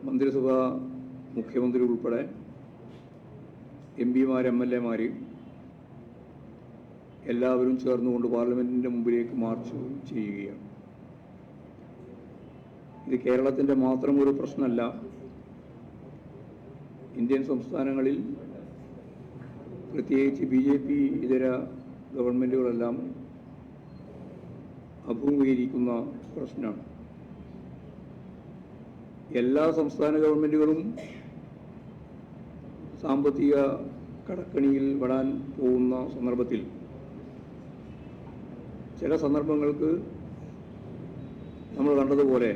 മന്ത്രിസഭ, മുഖ്യമന്ത്രി ഉൾപ്പെടെ എംപിമാർ, MLA എല്ലാവരും ചേർന്നുകൊണ്ട് പാർലമെൻറ്റിൻ്റെ മുമ്പിലേക്ക് മാർച്ച് ചെയ്യുകയാണ്. ഇത് കേരളത്തിൻ്റെ മാത്രം ഒരു പ്രശ്നമല്ല. ഇന്ത്യൻ സംസ്ഥാനങ്ങളിൽ പ്രത്യേകിച്ച് BJP ഇതര ഗവൺമെൻറ്റുകളെല്ലാം അഭിമുഖീകരിക്കുന്ന പ്രശ്നമാണ്. എല്ലാ സംസ്ഥാന ഗവൺമെൻറ്റുകളും സാമ്പത്തിക കടക്കണിയിൽ പെടാൻ പോകുന്ന സന്ദർഭത്തിൽ ചില സന്ദർഭങ്ങൾക്ക് നമ്മൾ കണ്ടതുപോലെ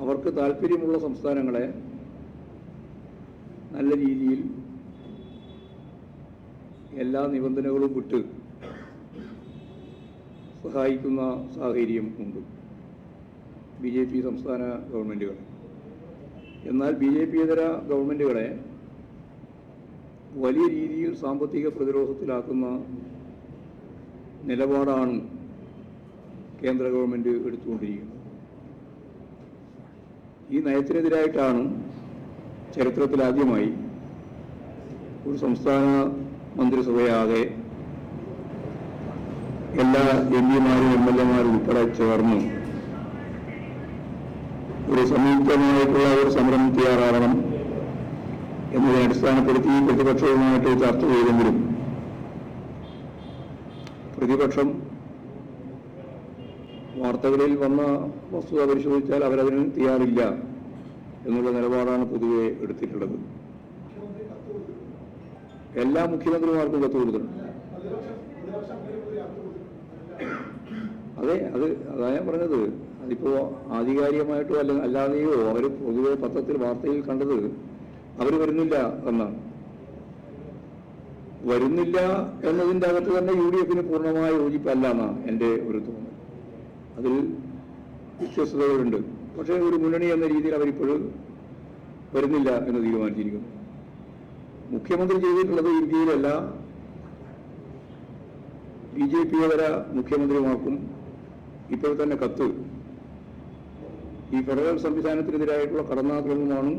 അവർക്ക് താല്പര്യമുള്ള സംസ്ഥാനങ്ങളെ നല്ല രീതിയിൽ എല്ലാ നിബന്ധനകളും വിട്ട് സഹായിക്കുന്ന സാഹചര്യം ഉണ്ട് BJP സംസ്ഥാന ഗവൺമെൻറ്റുകൾ. എന്നാൽ BJP ഇതര ഗവൺമെൻറ്റുകളെ വലിയ രീതിയിൽ സാമ്പത്തിക പ്രതിരോധത്തിലാക്കുന്ന നിലപാടാണ് കേന്ദ്ര ഗവൺമെൻറ് എടുത്തുകൊണ്ടിരിക്കുന്നത്. ഈ നയത്തിനെതിരായിട്ടാണ് ചരിത്രത്തിലാദ്യമായി ഒരു സംസ്ഥാന മന്ത്രിസഭയാകെ എല്ലാ MPമാരും MLAമാരും ഉൾപ്പെടെ ചേർന്ന് ഒരു സംയുക്തമായിട്ടുള്ള ഒരു സമരം തയ്യാറാകണം എന്നതിനെ അടിസ്ഥാനപ്പെടുത്തി പ്രതിപക്ഷവുമായിട്ട് ചർച്ച ചെയ്തെങ്കിലും പ്രതിപക്ഷം വാർത്തകളിൽ വന്ന വസ്തുത പരിശോധിച്ചാൽ അവരതിന് തയ്യാറില്ല എന്നുള്ള നിലപാടാണ് പൊതുവെ എടുത്തിട്ടുള്ളത്. എല്ലാ മുഖ്യമന്ത്രിമാർക്കും കത്ത് കൊടുത്തിട്ടുണ്ട്. അതാ ഞാൻ പറഞ്ഞത്. അതിപ്പോൾ ആധികാരികമായിട്ടോ അല്ലാതെയോ അവർ പൊതുവെ പത്രത്തിൽ വാർത്തയിൽ കണ്ടത് അവർ വരുന്നില്ല എന്നാണ്. വരുന്നില്ല എന്നതിൻ്റെ അകത്ത് തന്നെ UDFന് പൂർണ്ണമായ യോജിപ്പല്ല എന്നാണ് എൻ്റെ ഒരു തോന്നൽ. അതിൽ വിശ്വസ്തതകളുണ്ട്. പക്ഷേ ഒരു മുന്നണി എന്ന രീതിയിൽ അവരിപ്പോഴും വരുന്നില്ല എന്ന് തീരുമാനിച്ചിരിക്കുന്നു. മുഖ്യമന്ത്രി ചെയ്തിട്ടുള്ളത് ഇന്ത്യയിലല്ല BJP ഇതര മുഖ്യമന്ത്രിമാർക്കും ഇപ്പോൾ തന്നെ കത്ത് ഈ ഫെഡറൽ സംവിധാനത്തിനെതിരായിട്ടുള്ള കടന്നാക്രമണമാണ്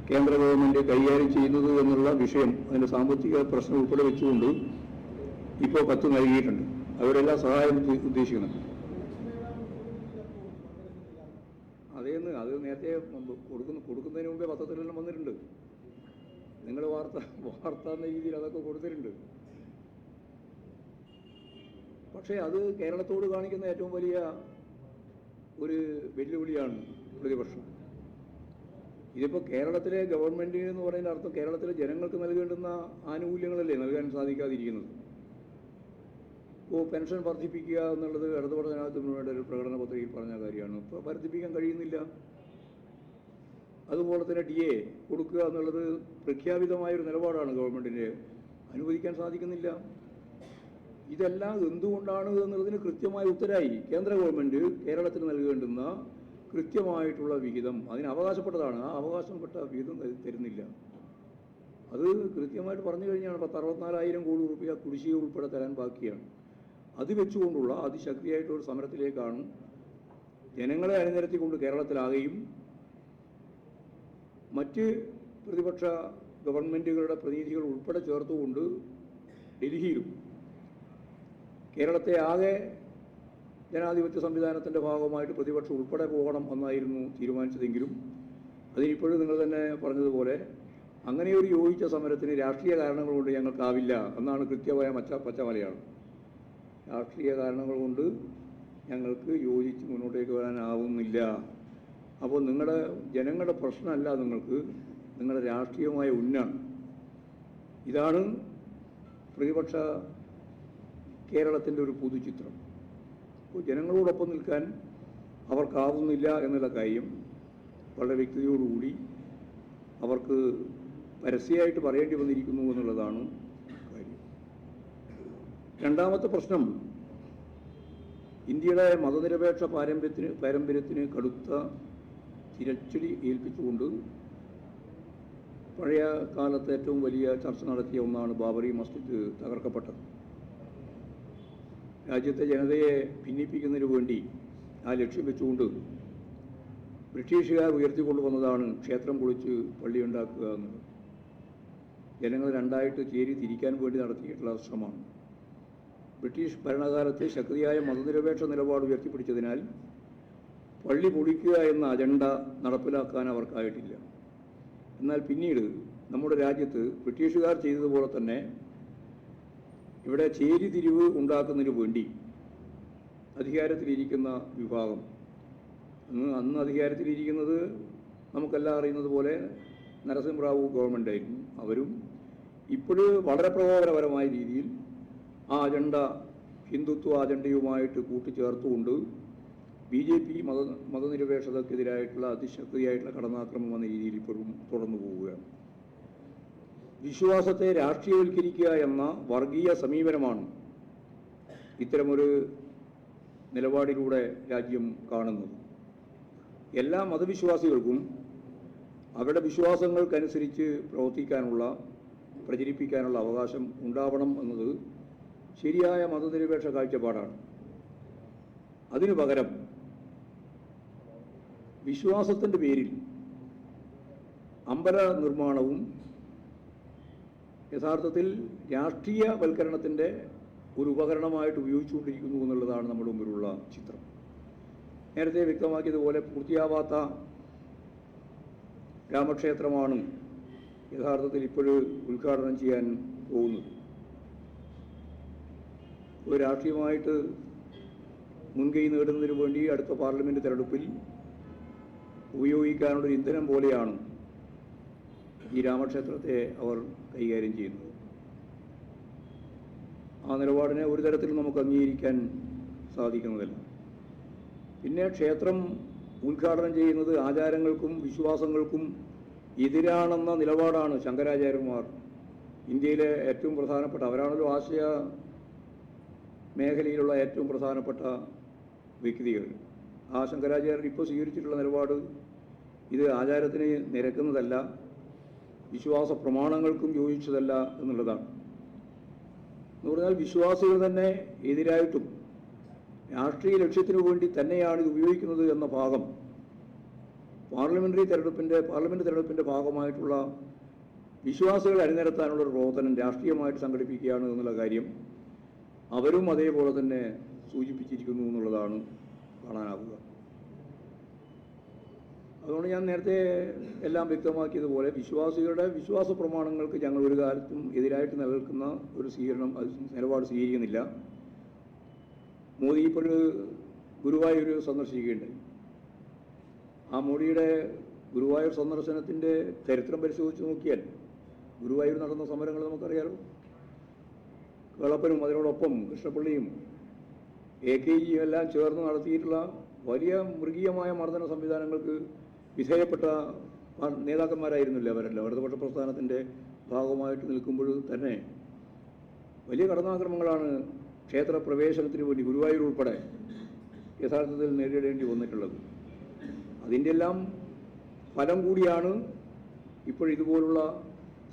കേന്ദ്ര ഗവൺമെൻറ് കൈകാര്യം ചെയ്യുന്നത് എന്നുള്ള വിഷയം, അതിൻ്റെ സാമ്പത്തിക പ്രശ്നം ഉൾപ്പെടെ വെച്ചുകൊണ്ട് ഇപ്പോൾ കത്ത് നൽകിയിട്ടുണ്ട്. അവരെല്ലാം സഹായം ഉദ്ദേശിക്കുന്നുണ്ട്. അത് നേരത്തെ കൊടുക്കുന്നതിന് മുമ്പേ പത്രത്തിലെല്ലാം വന്നിട്ടുണ്ട്. നിങ്ങൾ വാർത്ത എന്ന രീതിയിൽ അതൊക്കെ കൊടുത്തിട്ടുണ്ട്. പക്ഷേ അത് കേരളത്തോട് കാണിക്കുന്ന ഏറ്റവും വലിയ ഒരു വെല്ലുവിളിയാണ് പ്രതിപക്ഷം. ഇതിപ്പോൾ കേരളത്തിലെ ഗവൺമെൻറ് എന്ന് പറയുന്ന അർത്ഥം കേരളത്തിലെ ജനങ്ങൾക്ക് നൽകേണ്ടുന്ന ആനുകൂല്യങ്ങളല്ലേ നൽകാൻ സാധിക്കാതിരിക്കുന്നത്. ഇപ്പോൾ പെൻഷൻ വർദ്ധിപ്പിക്കുക എന്നുള്ളത് ഇടതുപക്ഷ ജനാധിപത്യത്തിനുവേണ്ട ഒരു പ്രകടന പത്രികയിൽ പറഞ്ഞ കാര്യമാണ്. ഇപ്പോൾ വർദ്ധിപ്പിക്കാൻ കഴിയുന്നില്ല. അതുപോലെ തന്നെ DA കൊടുക്കുക എന്നുള്ളത് പ്രഖ്യാപിതമായൊരു നിലപാടാണ് ഗവൺമെൻറ്റിന്, അനുവദിക്കാൻ സാധിക്കുന്നില്ല. ഇതെല്ലാം എന്തുകൊണ്ടാണ് എന്നുള്ളതിന് കൃത്യമായ ഉത്തരമായി കേന്ദ്ര ഗവൺമെൻറ് കേരളത്തിന് നൽകേണ്ടുന്ന കൃത്യമായിട്ടുള്ള വിഹിതം അതിന് അവകാശപ്പെട്ടതാണ്. ആ അവകാശപ്പെട്ട വിഹിതം തരുന്നില്ല. അത് കൃത്യമായിട്ട് പറഞ്ഞു കഴിഞ്ഞാണ് 64,000 കോടി രൂപ കുടിശ്ശിക ഉൾപ്പെടെ തരാൻ ബാക്കിയാണ്. അത് വെച്ചുകൊണ്ടുള്ള അതിശക്തിയായിട്ടൊരു സമരത്തിലേക്കാണ് ജനങ്ങളെ അണിനിരത്തിക്കൊണ്ട് കേരളത്തിലാകെയും മറ്റ് പ്രതിപക്ഷ ഗവൺമെൻറ്റുകളുടെ പ്രതിനിധികൾ ഉൾപ്പെടെ ചേർത്തുകൊണ്ട് ഡൽഹിയിലും കേരളത്തെ ആകെ ജനാധിപത്യ സംവിധാനത്തിൻ്റെ ഭാഗമായിട്ട് പ്രതിപക്ഷം ഉൾപ്പെടെ പോകണം എന്നായിരുന്നു തീരുമാനിച്ചതെങ്കിലും അതിനിപ്പോഴും നിങ്ങൾ തന്നെ പറഞ്ഞതുപോലെ അങ്ങനെയൊരു യോജിച്ച സമരത്തിന് രാഷ്ട്രീയ കാരണങ്ങൾ കൊണ്ട് ഞങ്ങൾക്കാവില്ല എന്നാണ് കൃത്യമായ പച്ച മലയാളം. രാഷ്ട്രീയ കാരണങ്ങൾ കൊണ്ട് ഞങ്ങൾക്ക് യോജിച്ച് മുന്നോട്ടേക്ക് വരാനാവുന്നില്ല. അപ്പോൾ ജനങ്ങളുടെ പ്രശ്നമല്ല, നിങ്ങളുടെ രാഷ്ട്രീയമായ ഉന്നാണ്. ഇതാണ് പ്രതിപക്ഷ കേരളത്തിൻ്റെ ഒരു പൊതുചിത്രം. അപ്പോൾ ജനങ്ങളോടൊപ്പം നിൽക്കാൻ അവർക്കാവുന്നില്ല എന്നുള്ള കാര്യം വളരെ വ്യക്തതയോടുകൂടി അവർക്ക് പരസ്യമായിട്ട് പറയേണ്ടി വന്നിരിക്കുന്നു എന്നുള്ളതാണ് കാര്യം. രണ്ടാമത്തെ പ്രശ്നം, ഇന്ത്യയുടെ മതനിരപേക്ഷ പാരമ്പര്യത്തിന് കടുത്ത തിരച്ചടി ഏൽപ്പിച്ചുകൊണ്ട് പഴയ കാലത്ത് ഏറ്റവും വലിയ ചർച്ച നടത്തിയ ഒന്നാണ് ബാബറി മസ്ജിദ് തകർക്കപ്പെട്ടത്. രാജ്യത്തെ ജനതയെ ഭിന്നിപ്പിക്കുന്നതിന് വേണ്ടി ആ ലക്ഷ്യം വെച്ചുകൊണ്ട് ബ്രിട്ടീഷുകാർ ഉയർത്തിക്കൊണ്ടുവന്നതാണ് ക്ഷേത്രം പൊളിച്ച് പള്ളിയുണ്ടാക്കുക എന്നത്. ജനങ്ങൾ രണ്ടായിട്ട് ചേരി തിരിക്കാൻ വേണ്ടി നടത്തിയിട്ടുള്ള ശ്രമമാണ്. ബ്രിട്ടീഷ് ഭരണകാലത്ത് ശക്തിയായ മതനിരപേക്ഷ നിലപാട് ഉയർത്തിപ്പിടിച്ചതിനാൽ പള്ളി പൊളിക്കുക എന്ന അജണ്ട നടപ്പിലാക്കാൻ അവർക്കായിട്ടില്ല. എന്നാൽ പിന്നീട് നമ്മുടെ രാജ്യത്ത് ബ്രിട്ടീഷുകാർ ചെയ്തതുപോലെ തന്നെ ഇവിടെ ചേരിതിരിവ് ഉണ്ടാക്കുന്നതിന് വേണ്ടി അധികാരത്തിലിരിക്കുന്ന വിഭാഗം, അന്ന് അധികാരത്തിലിരിക്കുന്നത് നമുക്കെല്ലാം അറിയുന്നത് പോലെ നരസിംഹറാവു ഗവൺമെൻറ്റായിരുന്നു. അവരും ഇപ്പോഴും വളരെ പ്രകോപനപരമായ രീതിയിൽ ആ അജണ്ട ഹിന്ദുത്വ അജണ്ടയുമായിട്ട് കൂട്ടിച്ചേർത്തുകൊണ്ട് BJP മതനിരപേക്ഷതക്കെതിരായിട്ടുള്ള അതിശക്തിയായിട്ടുള്ള കടന്നാക്രമണം എന്ന രീതിയിൽ ഇപ്പോഴും തുടർന്നു പോവുകയാണ്. വിശ്വാസത്തെ രാഷ്ട്രീയവൽക്കരിക്കുക എന്ന വർഗീയ സമീപനമാണ് ഇത്തരമൊരു നിലപാടിലൂടെ രാജ്യം കാണുന്നത്. എല്ലാ മതവിശ്വാസികൾക്കും അവരുടെ വിശ്വാസങ്ങൾക്കനുസരിച്ച് പ്രവർത്തിക്കാനുള്ള, പ്രചരിപ്പിക്കാനുള്ള അവകാശം ഉണ്ടാവണം എന്നത് ശരിയായ മതനിരപേക്ഷ കാഴ്ചപ്പാടാണ്. അതിനു പകരം വിശ്വാസത്തിൻ്റെ പേരിൽ അമ്പല നിർമ്മാണവും യഥാർത്ഥത്തിൽ രാഷ്ട്രീയവൽക്കരണത്തിൻ്റെ ഒരു ഉപകരണമായിട്ട് ഉപയോഗിച്ചുകൊണ്ടിരിക്കുന്നു എന്നുള്ളതാണ് നമ്മുടെ മുമ്പിലുള്ള ചിത്രം. നേരത്തെ വ്യക്തമാക്കിയതുപോലെ പൂർത്തിയാവാത്ത രാമക്ഷേത്രമാണ് യഥാർത്ഥത്തിൽ ഇപ്പോഴും ഉദ്ഘാടനം ചെയ്യാൻ പോകുന്നത്. ഒരു രാഷ്ട്രീയമായിട്ട് മുൻകൈ നേടുന്നതിന് വേണ്ടി അടുത്ത പാർലമെൻറ്റ് തെരഞ്ഞെടുപ്പിൽ ഉപയോഗിക്കാനുള്ളൊരു ഇന്ധനം പോലെയാണ് ഈ രാമക്ഷേത്രത്തെ അവർ കൈകാര്യം ചെയ്യുന്നത്. ആ നിലപാടിനെ ഒരു തരത്തിലും നമുക്ക് അംഗീകരിക്കാൻ സാധിക്കുന്നതല്ല. പിന്നെ ക്ഷേത്രം ഉദ്ഘാടനം ചെയ്യുന്നത് ആചാരങ്ങൾക്കും വിശ്വാസങ്ങൾക്കും എതിരാണെന്ന നിലപാടാണ് ശങ്കരാചാര്യന്മാർ, ഇന്ത്യയിലെ ഏറ്റവും പ്രധാനപ്പെട്ട, അവരാണല്ലോ ആശയ മേഖലയിലുള്ള ഏറ്റവും പ്രധാനപ്പെട്ട വ്യക്തികൾ. ആ ശങ്കരാചാര്യർ ഇപ്പോൾ സ്വീകരിച്ചിട്ടുള്ള നിലപാട് ഇത് ആചാരത്തിന് നിരക്കുന്നതല്ല, വിശ്വാസ പ്രമാണങ്ങൾക്കും യോജിച്ചതല്ല എന്നുള്ളതാണ്. എന്ന് പറഞ്ഞാൽ വിശ്വാസികൾ തന്നെ എതിരായിട്ടും രാഷ്ട്രീയ ലക്ഷ്യത്തിനു വേണ്ടി തന്നെയാണ് ഇത് ഉപയോഗിക്കുന്നത് എന്ന ഭാഗം പാർലമെന്റ് തെരഞ്ഞെടുപ്പിൻ്റെ ഭാഗമായിട്ടുള്ള വിശ്വാസികളെ അണിനിരത്താനുള്ളൊരു പ്രവർത്തനം രാഷ്ട്രീയമായിട്ട് സംഘടിപ്പിക്കുകയാണ് എന്നുള്ള കാര്യം അവരും അതേപോലെ തന്നെ സൂചിപ്പിച്ചിരിക്കുന്നു എന്നുള്ളതാണ് കാണാനാവുക. അതുകൊണ്ട് ഞാൻ നേരത്തെ എല്ലാം വ്യക്തമാക്കിയതുപോലെ വിശ്വാസികളുടെ വിശ്വാസ പ്രമാണങ്ങൾക്ക് ഞങ്ങൾ ഒരു കാലത്തും എതിരായിട്ട് നിലനിൽക്കുന്ന ഒരു നിലപാട് സ്വീകരിക്കുന്നില്ല. മോദി ഇപ്പോൾ ഗുരുവായൂർ സന്ദർശിക്കുകയുണ്ടായി. ആ മോഡിയുടെ ഗുരുവായൂർ സന്ദർശനത്തിൻ്റെ ചരിത്രം പരിശോധിച്ച് നോക്കിയാൽ ഗുരുവായൂർ നടന്ന സമരങ്ങൾ നമുക്കറിയാലോ. കേളപ്പനും അതിനോടൊപ്പം കൃഷ്ണപ്പള്ളിയും AKGയും എല്ലാം ചേർന്ന് നടത്തിയിട്ടുള്ള വലിയ മൃഗീയമായ മർദ്ദന സംവിധാനങ്ങൾക്ക് വിധേയപ്പെട്ട നേതാക്കന്മാരായിരുന്നില്ല അവരെല്ലാം. ഇടതുപക്ഷ പ്രസ്ഥാനത്തിൻ്റെ ഭാഗമായിട്ട് നിൽക്കുമ്പോൾ തന്നെ വലിയ കടന്നാക്രമങ്ങളാണ് ക്ഷേത്ര പ്രവേശനത്തിന് വേണ്ടി ഗുരുവായൂർ ഉൾപ്പെടെ യഥാർത്ഥത്തിൽ നേരിടേണ്ടി വന്നിട്ടുള്ളത്. അതിൻ്റെ എല്ലാം ഫലം കൂടിയാണ് ഇപ്പോൾ ഇതുപോലുള്ള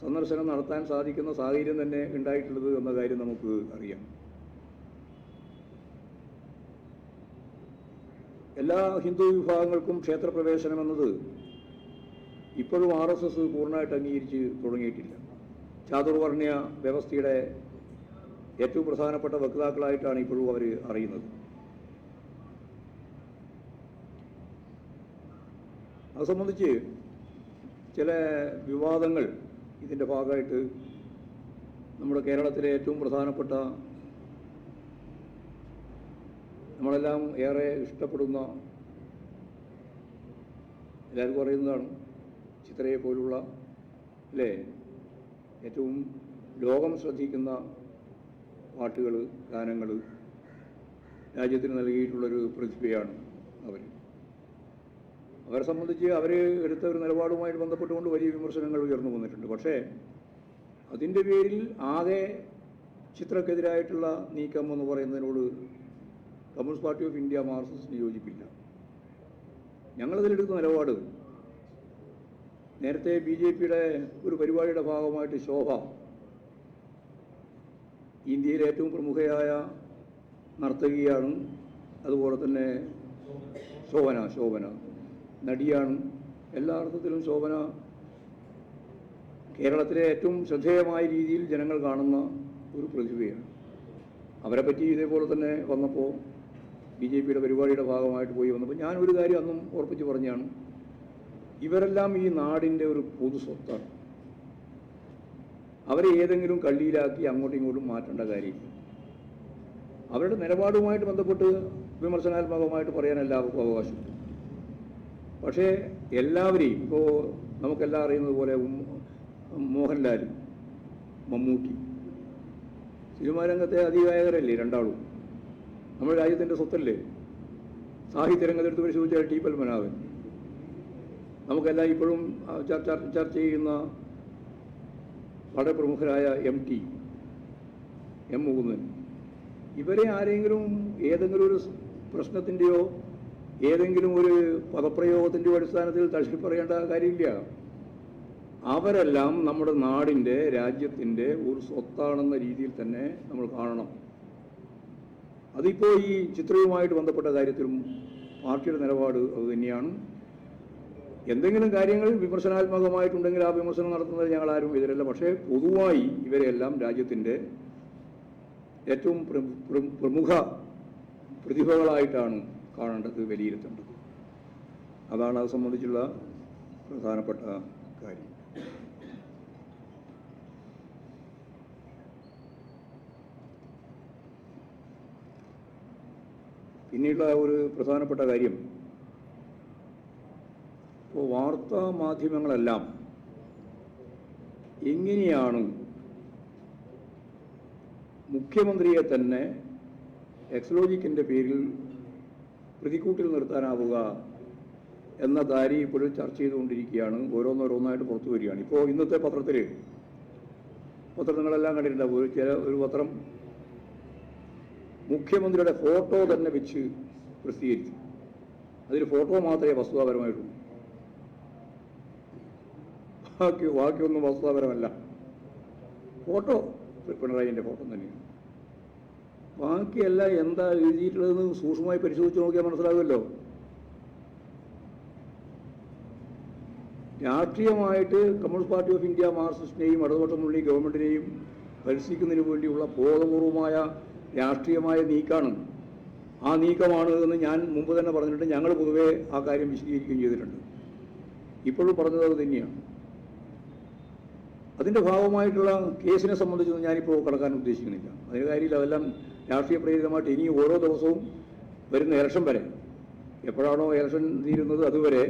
സന്ദർശനം നടത്താൻ സാധിക്കുന്ന സാഹചര്യം തന്നെ ഉണ്ടായിട്ടുള്ളത് എന്ന കാര്യം നമുക്ക് അറിയാം. എല്ലാ ഹിന്ദു വിഭാഗങ്ങൾക്കും ക്ഷേത്രപ്രവേശനം എന്നത് ഇപ്പോഴും RSS പൂർണ്ണമായിട്ട് അംഗീകരിച്ച് തുടങ്ങിയിട്ടില്ല. ചാതുർവർണ്ണയ വ്യവസ്ഥയുടെ ഏറ്റവും പ്രധാനപ്പെട്ട വക്താക്കളായിട്ടാണ് ഇപ്പോഴും അവർ അറിയുന്നത്. അത് സംബന്ധിച്ച് ചില വിവാദങ്ങൾ ഇതിൻ്റെ ഭാഗമായിട്ട് നമ്മുടെ കേരളത്തിലെ ഏറ്റവും പ്രധാനപ്പെട്ട, നമ്മളെല്ലാം ഏറെ ഇഷ്ടപ്പെടുന്ന, എല്ലാവർക്കും അറിയുന്നതാണ്, ചിത്രയെ പോലുള്ള അല്ലേ ഏറ്റവും ലോകം ശ്രദ്ധിക്കുന്ന പാട്ടുകൾ, ഗാനങ്ങൾ രാജ്യത്തിന് നൽകിയിട്ടുള്ളൊരു പ്രതിഭയാണ് അവർ. അവരെ സംബന്ധിച്ച് അവർ എടുത്ത ഒരു നിലപാടുമായിട്ട് ബന്ധപ്പെട്ടുകൊണ്ട് വലിയ വിമർശനങ്ങൾ ഉയർന്നു വന്നിട്ടുണ്ട്. പക്ഷേ അതിൻ്റെ പേരിൽ ആകെ ചിത്രക്കെതിരായിട്ടുള്ള നീക്കം എന്ന് പറയുന്നതിനോട് കമ്മ്യൂണിസ്റ്റ് പാർട്ടി ഓഫ് ഇന്ത്യ മാർക്സിസ്റ്റിന് യോജിപ്പില്ല. ഞങ്ങളതിലെടുക്കുന്ന നിലപാട് നേരത്തെ BJPയുടെ ഒരു പരിപാടിയുടെ ഭാഗമായിട്ട് ശോഭ, ഇന്ത്യയിലെ ഏറ്റവും പ്രമുഖയായ നർത്തകിയാണ്, അതുപോലെ തന്നെ ശോഭന നടിയാണ്. എല്ലാ അർത്ഥത്തിലും ശോഭന കേരളത്തിലെ ഏറ്റവും ശ്രദ്ധേയമായ രീതിയിൽ ജനങ്ങൾ കാണുന്ന ഒരു പ്രതിഭയാണ്. അവരെ പറ്റി ഇതേപോലെ തന്നെ വന്നപ്പോൾ BJPയുടെ പരിപാടിയുടെ ഭാഗമായിട്ട് പോയി വന്നപ്പോൾ ഞാൻ ഒരു കാര്യം അന്നും ഉറപ്പിച്ച് പറഞ്ഞാണ്, ഇവരെല്ലാം ഈ നാടിൻ്റെ ഒരു പൊതു സ്വത്താണ്. അവരെ ഏതെങ്കിലും കള്ളിയിലാക്കി അങ്ങോട്ടും ഇങ്ങോട്ടും മാറ്റേണ്ട കാര്യമില്ല. അവരുടെ നിലപാടുമായിട്ട് ബന്ധപ്പെട്ട് വിമർശനാത്മകമായിട്ട് പറയാൻ എല്ലാവർക്കും അവകാശമുണ്ട്. പക്ഷേ എല്ലാവരെയും ഇപ്പോൾ നമുക്കെല്ലാം അറിയുന്നത് പോലെ മോഹൻലാൽ, മമ്മൂട്ടി സിനിമാ രംഗത്തെ അതികായകരല്ലേ രണ്ടാളും, നമ്മുടെ രാജ്യത്തിൻ്റെ സ്വത്തല്ലേ. സാഹിത്യ രംഗത്തെടുത്ത് പരിശോധിച്ചാൽ ടി പത്മനാഭൻ, നമുക്കെല്ലാം ഇപ്പോഴും ചർച്ച ചെയ്യുന്ന വളരെ പ്രമുഖരായ എം മുകുന്ദൻ, ഇവരെ ആരെങ്കിലും ഏതെങ്കിലും ഒരു പ്രശ്നത്തിൻ്റെയോ ഏതെങ്കിലും ഒരു പദപ്രയോഗത്തിൻ്റെയോ അടിസ്ഥാനത്തിൽ തള്ളിപ്പറയേണ്ട കാര്യമില്ല. അവരെല്ലാം നമ്മുടെ നാടിൻ്റെ രാജ്യത്തിൻ്റെ ഒരു സ്വത്താണെന്ന രീതിയിൽ തന്നെ നമ്മൾ കാണണം. അതിപ്പോൾ ഈ ചിത്രവുമായിട്ട് ബന്ധപ്പെട്ട കാര്യത്തിലും പാർട്ടിയുടെ നിലപാട് അതുതന്നെയാണ്. എന്തെങ്കിലും കാര്യങ്ങൾ വിമർശനാത്മകമായിട്ടുണ്ടെങ്കിൽ ആ വിമർശനം നടത്തുന്നത് ഞങ്ങൾ ആരും എതിരല്ല. പക്ഷേ പൊതുവായി ഇവരെല്ലാം രാജ്യത്തിൻ്റെ ഏറ്റവും പ്രമുഖ പ്രതിഭകളായിട്ടാണ് കാണേണ്ടത്, വിലയിരുത്തേണ്ടത്. അതാണ് അത് സംബന്ധിച്ചുള്ള പ്രധാനപ്പെട്ട കാര്യം. പിന്നീടുള്ള ഒരു പ്രധാനപ്പെട്ട കാര്യം, ഇപ്പോൾ വാർത്താ മാധ്യമങ്ങളെല്ലാം എങ്ങനെയാണ് മുഖ്യമന്ത്രിയെ തന്നെ എക്സലോജിക്കിൻ്റെ പേരിൽ പ്രതിക്കൂട്ടിൽ നിർത്താനാവുക എന്ന കാര്യം ഇപ്പോഴും ചർച്ച ചെയ്തുകൊണ്ടിരിക്കുകയാണ്. ഓരോന്നോരോന്നായിട്ട് പുറത്തു വരികയാണ്. ഇപ്പോൾ ഇന്നത്തെ പത്രം നിങ്ങളെല്ലാം കണ്ടിട്ടുണ്ടാവും. ഒരു പത്രം മുഖ്യമന്ത്രിയുടെ ഫോട്ടോ തന്നെ വെച്ച് പ്രസിദ്ധീകരിച്ചു. അതിൽ ഫോട്ടോ മാത്രമേ വസ്തുതാപരമായിട്ടുള്ളൂ, ബാക്കിയൊന്നും വസ്തുതാപരമല്ല. ഫോട്ടോ പിണറായിൻ്റെ ഫോട്ടോ തന്നെയാണ്. ബാക്കിയെല്ലാം എന്താ എഴുതിയിട്ടുള്ളതെന്ന് സൂക്ഷ്മമായി പരിശോധിച്ച് നോക്കിയാൽ മനസ്സിലാകുമല്ലോ. രാഷ്ട്രീയമായിട്ട് കമ്മ്യൂണിസ്റ്റ് പാർട്ടി ഓഫ് ഇന്ത്യ മാർക്സിസ്റ്റിനെയും ഇടതുപക്ഷ മുന്നണി ഗവൺമെൻറ്റിനെയും പരിസ്ഥിതിക്കുന്നതിന് വേണ്ടിയുള്ള ബോധപൂർവമായ രാഷ്ട്രീയമായ നീക്കമാണ്. ആ നീക്കമാണ് എന്ന് ഞാൻ മുമ്പ് തന്നെ പറഞ്ഞിട്ടുണ്ട്. ഞങ്ങൾ പൊതുവേ ആ കാര്യം വിശദീകരിക്കുകയും ചെയ്തിട്ടുണ്ട്. ഇപ്പോഴും പറഞ്ഞത് അത് തന്നെയാണ്. അതിൻ്റെ ഭാഗമായിട്ടുള്ള കേസിനെ സംബന്ധിച്ചൊന്നും ഞാനിപ്പോൾ കടക്കാൻ ഉദ്ദേശിക്കുന്നില്ല. അതിന് കാര്യമില്ല. അതെല്ലാം രാഷ്ട്രീയ പ്രേരിതമായിട്ട് ഇനി ഓരോ ദിവസവും വരുന്ന ഇലക്ഷൻ വരെ, എപ്പോഴാണോ ഇലക്ഷൻ തീരുന്നത് അതുവരെ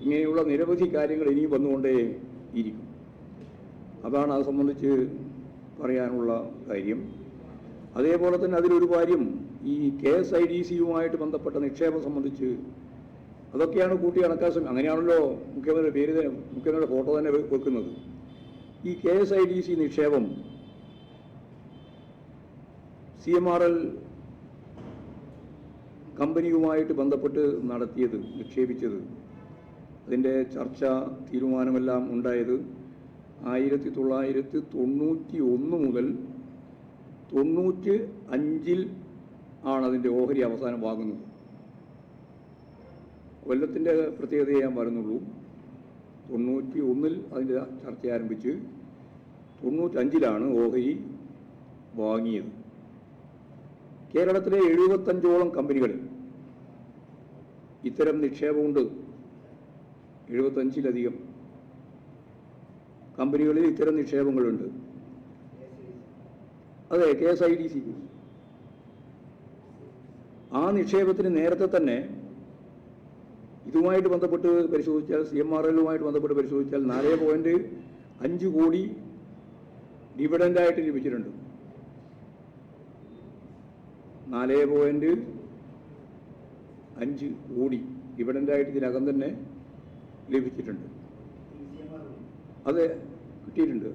ഇങ്ങനെയുള്ള നിരവധി കാര്യങ്ങൾ ഇനിയും വന്നുകൊണ്ടേ ഇരിക്കും. അതാണ് അത് സംബന്ധിച്ച് പറയാനുള്ള കാര്യം. അതേപോലെ തന്നെ അതിലൊരു കാര്യം, ഈ KSIDCയുമായിട്ട് ബന്ധപ്പെട്ട നിക്ഷേപം സംബന്ധിച്ച് അതൊക്കെയാണ് കൂട്ടി കണക്കാക്കാൻ. അങ്ങനെയാണല്ലോ മുഖ്യമന്ത്രിയുടെ ഫോട്ടോ തന്നെ വെക്കുന്നത്. ഈ KSIDC നിക്ഷേപം CMRL കമ്പനിയുമായിട്ട് ബന്ധപ്പെട്ട് നിക്ഷേപിച്ചത്, അതിൻ്റെ ചർച്ച തീരുമാനമെല്ലാം ഉണ്ടായത് 1991 മുതൽ 95 ആണ് അതിൻ്റെ ഓഹരി അവസാനം വാങ്ങുന്നത്. കൊല്ലത്തിൻ്റെ പ്രത്യേകതയെ ഞാൻ പറയുന്നുള്ളൂ. 91 അതിൻ്റെ ചർച്ച ആരംഭിച്ച് 95 ഓഹരി വാങ്ങിയത്. കേരളത്തിലെ 75ഓളം കമ്പനികളിൽ ഇത്തരം നിക്ഷേപമുണ്ട്. 75-ലധികം കമ്പനികളിൽ ഇത്തരം നിക്ഷേപങ്ങളുണ്ട്. അതെ, KSIDC. ആ നിക്ഷേപത്തിന് നേരത്തെ തന്നെ ഇതുമായിട്ട് ബന്ധപ്പെട്ട് പരിശോധിച്ചാൽ, CMRLുമായിട്ട് ബന്ധപ്പെട്ട് പരിശോധിച്ചാൽ 4.5 കോടി ഡിവിഡൻഡായിട്ട് ലഭിച്ചിട്ടുണ്ട്. 4.5 കോടി ഡിവിഡൻഡായിട്ട് ഇതിനകം തന്നെ ലഭിച്ചിട്ടുണ്ട്. അത് കിട്ടിയിട്ടുണ്ട്.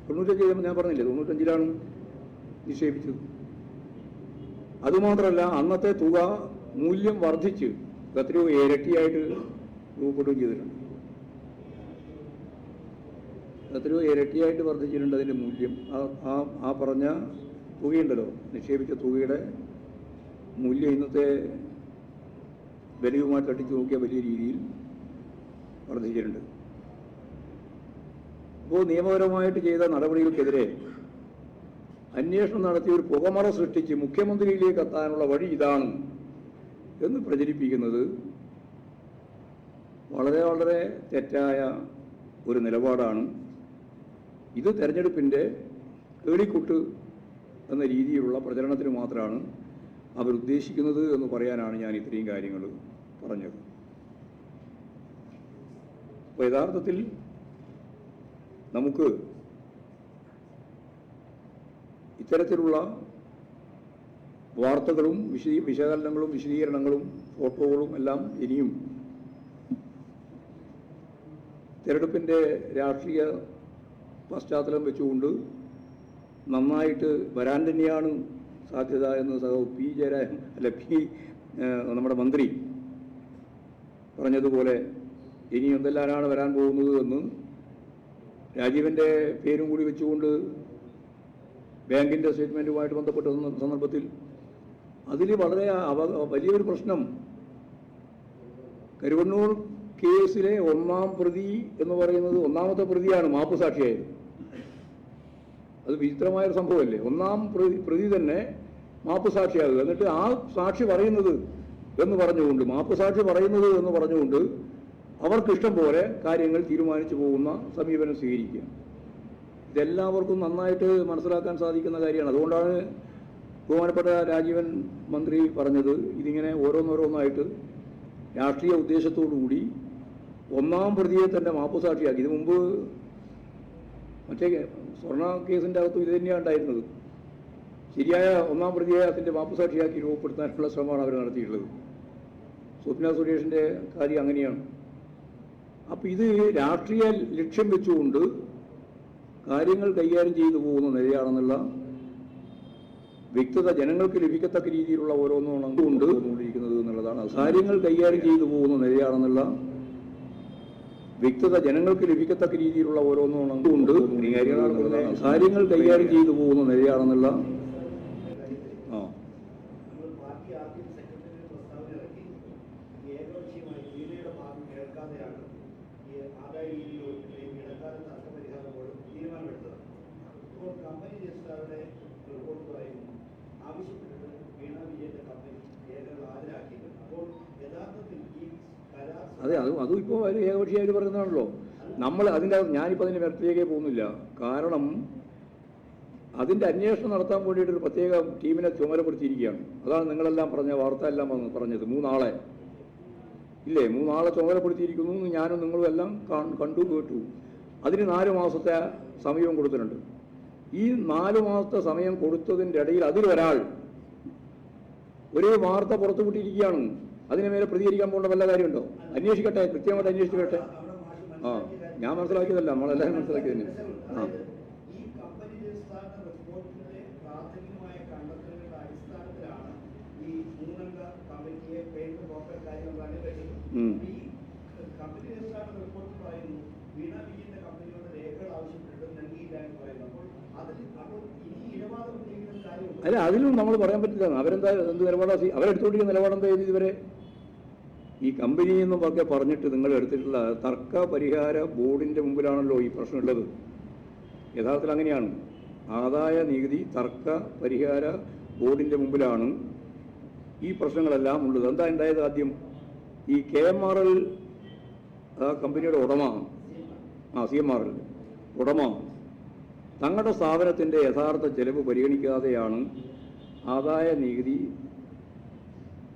95 ഞാൻ പറഞ്ഞില്ലേ, 95 നിക്ഷേപിച്ചത്. അതുമാത്രമല്ല, അന്നത്തെ തുക മൂല്യം വർദ്ധിച്ച് എത്രയോ ഇരട്ടിയായിട്ട് രൂപപ്പെടുകയും ചെയ്തിട്ടുണ്ട്. എത്രയോ ഇരട്ടിയായിട്ട് വർദ്ധിച്ചിട്ടുണ്ട് അതിൻ്റെ മൂല്യം. ആ പറഞ്ഞ തുകയുണ്ടല്ലോ, നിക്ഷേപിച്ച തുകയുടെ മൂല്യം ഇന്നത്തെ ബലിയുമായി തട്ടിച്ചു നോക്കിയ വലിയ രീതിയിൽ വർദ്ധിച്ചിട്ടുണ്ട്. അപ്പോൾ നിയമപരമായിട്ട് ചെയ്ത നടപടികൾക്കെതിരെ അന്വേഷണം നടത്തി ഒരു പുകമറ സൃഷ്ടിച്ച് മുഖ്യമന്ത്രിയിലേക്ക് എത്താനുള്ള വഴി ഇതാണ് എന്ന് പ്രചരിപ്പിക്കുന്നത് വളരെ വളരെ തെറ്റായ ഒരു നിലപാടാണ്. ഇത് തെരഞ്ഞെടുപ്പിൻ്റെ കേളിക്കുട്ട് എന്ന രീതിയിലുള്ള പ്രചരണത്തിന് മാത്രമാണ് അവരുദ്ദേശിക്കുന്നത് എന്ന് പറയാനാണ് ഞാൻ ഇത്രയും കാര്യങ്ങൾ പറഞ്ഞത്. അപ്പോൾ യഥാർത്ഥത്തിൽ നമുക്ക് ഇത്തരത്തിലുള്ള വാർത്തകളും വിശകലനങ്ങളും വിശദീകരണങ്ങളും ഫോട്ടോകളും എല്ലാം ഇനിയും തെരഞ്ഞെടുപ്പിൻ്റെ രാഷ്ട്രീയ പശ്ചാത്തലം വെച്ചുകൊണ്ട് നന്നായിട്ട് വരാൻ തന്നെയാണ് സാധ്യത എന്ന് പി ജയരാജൻ നമ്മുടെ മന്ത്രി പറഞ്ഞതുപോലെ ഇനി എന്തെല്ലാമാണ് വരാൻ പോകുന്നത് എന്ന് രാജീവിൻ്റെ പേരും കൂടി വെച്ചുകൊണ്ട് ബാങ്കിൻ്റെ സ്റ്റേറ്റ്മെൻറ്റുമായിട്ട് ബന്ധപ്പെട്ട സന്ദർഭത്തിൽ അതിൽ വളരെ വലിയൊരു പ്രശ്നം കരുവണ്ണൂർ കേസിലെ ഒന്നാം പ്രതി എന്ന് പറയുന്നത് ഒന്നാമത്തെ പ്രതിയാണ് മാപ്പുസാക്ഷിയായത്. അത് വിചിത്രമായൊരു സംഭവമല്ലേ? ഒന്നാം പ്രതി തന്നെ മാപ്പുസാക്ഷിയാകുക, എന്നിട്ട് ആ സാക്ഷി പറയുന്നത് എന്ന് പറഞ്ഞുകൊണ്ട് മാപ്പുസാക്ഷി പറയുന്നത് എന്ന് പറഞ്ഞുകൊണ്ട് അവർക്കിഷ്ടം പോലെ കാര്യങ്ങൾ തീരുമാനിച്ചു പോകുന്ന സമീപനം സ്വീകരിക്കുക. ഇതെല്ലാവർക്കും നന്നായിട്ട് മനസ്സിലാക്കാൻ സാധിക്കുന്ന കാര്യമാണ്. അതുകൊണ്ടാണ് ബഹുമാനപ്പെട്ട രാജീവൻ മന്ത്രി പറഞ്ഞത് ഇതിങ്ങനെ ഓരോന്നോരോന്നായിട്ട് രാഷ്ട്രീയ ഉദ്ദേശത്തോടുകൂടി ഒന്നാം പ്രതിയെ തന്നെ മാപ്പുസാക്ഷിയാക്കി. ഇത് മുമ്പ് മറ്റേ സ്വർണ്ണ കേസിൻ്റെ അകത്തും ഇത് തന്നെയാണ് ഉണ്ടായിരുന്നത്. ശരിയായ ഒന്നാം പ്രതിയെ അതിൻ്റെ മാപ്പുസാക്ഷിയാക്കി രൂപപ്പെടുത്താനുള്ള ശ്രമമാണ് അവർ നടത്തിയിട്ടുള്ളത്. സ്വപ്ന സുരേഷിൻ്റെ കാര്യം അങ്ങനെയാണ്. അപ്പം ഇത് രാഷ്ട്രീയ ലക്ഷ്യം വെച്ചുകൊണ്ട് കാര്യങ്ങൾ കൈകാര്യം ചെയ്തു പോകുന്ന നിലയാണെന്നുള്ള വ്യക്തത ജനങ്ങൾക്ക് ലഭിക്കത്തക്ക രീതിയിലുള്ള ഓരോന്നും കൊണ്ട് കൊണ്ടിരിക്കുന്നത് എന്നുള്ളതാണ്. കാര്യങ്ങൾ കൈകാര്യം ചെയ്തു പോകുന്ന നിലയാണെന്നുള്ള വ്യക്തത ജനങ്ങൾക്ക് ലഭിക്കത്തക്ക രീതിയിലുള്ള ഓരോന്നും കൊണ്ട് കാര്യങ്ങൾ കൈകാര്യം ചെയ്തു പോകുന്ന നിലയാണെന്നുള്ള അതെ, അതും ഇപ്പോൾ ഏകപക്ഷീയമായിട്ട് പറയുന്നതാണല്ലോ. നമ്മൾ അതിൻ്റെ ഞാനിപ്പോൾ അതിൻ്റെ വ്യക്തിയിലേക്ക് പോകുന്നില്ല. കാരണം അതിൻ്റെ അന്വേഷണം നടത്താൻ വേണ്ടിയിട്ടൊരു പ്രത്യേക ടീമിനെ ചുമതലപ്പെടുത്തിയിരിക്കുകയാണ്. അതാണ് നിങ്ങളെല്ലാം പറഞ്ഞ വാർത്ത എല്ലാം പറഞ്ഞത്. 3 ആളെ ഇല്ലേ, 3 ആളെ ചുമതലപ്പെടുത്തിയിരിക്കുന്നു എന്ന് ഞാനും നിങ്ങളും എല്ലാം കണ്ടു കേട്ടു. അതിന് 4 മാസത്തെ സമയവും കൊടുത്തിട്ടുണ്ട്. ഈ 4 മാസത്തെ സമയം കൊടുത്തതിൻ്റെ ഇടയിൽ അതിലൊരാൾ ഒരു വാർത്ത പുറത്തുവിട്ടിരിക്കുകയാണ്. അതിന് മേലെ പ്രതികരിക്കാൻ പോകേണ്ട വല്ല കാര്യമുണ്ടോ? അന്വേഷിക്കട്ടെ, കൃത്യമായിട്ട് അന്വേഷിക്കട്ടെ. ഞാൻ മനസ്സിലാക്കിയതല്ല, നമ്മളെല്ലാവരും മനസ്സിലാക്കി തന്നെ. അല്ല, അതിലും നമ്മൾ പറയാൻ പറ്റില്ല. അവരെന്താ എന്ത് നിലപാടാ അവരെടുത്തുകൊണ്ടിരിക്കുന്ന നിലപാടെന്താ ചെയ്ത് ഇതുവരെ? ഈ കമ്പനി എന്നൊക്കെ പറഞ്ഞിട്ട് നിങ്ങൾ എടുത്തിട്ടുള്ള തർക്ക പരിഹാര ബോർഡിൻ്റെ മുമ്പിലാണല്ലോ ഈ പ്രശ്നമുള്ളത്. യഥാർത്ഥത്തിൽ അങ്ങനെയാണ്. ആദായ നികുതി തർക്ക പരിഹാര ബോർഡിൻ്റെ മുമ്പിലാണ് ഈ പ്രശ്നങ്ങളെല്ലാം ഉള്ളത്. എന്താ ഉണ്ടായത്? ആദ്യം ഈ KMRL കമ്പനിയുടെ ഉടമ CMRL ഉടമ തങ്ങളുടെ സ്ഥാപനത്തിൻ്റെ യഥാർത്ഥ ചെലവ് പരിഗണിക്കാതെയാണ് ആദായ നികുതി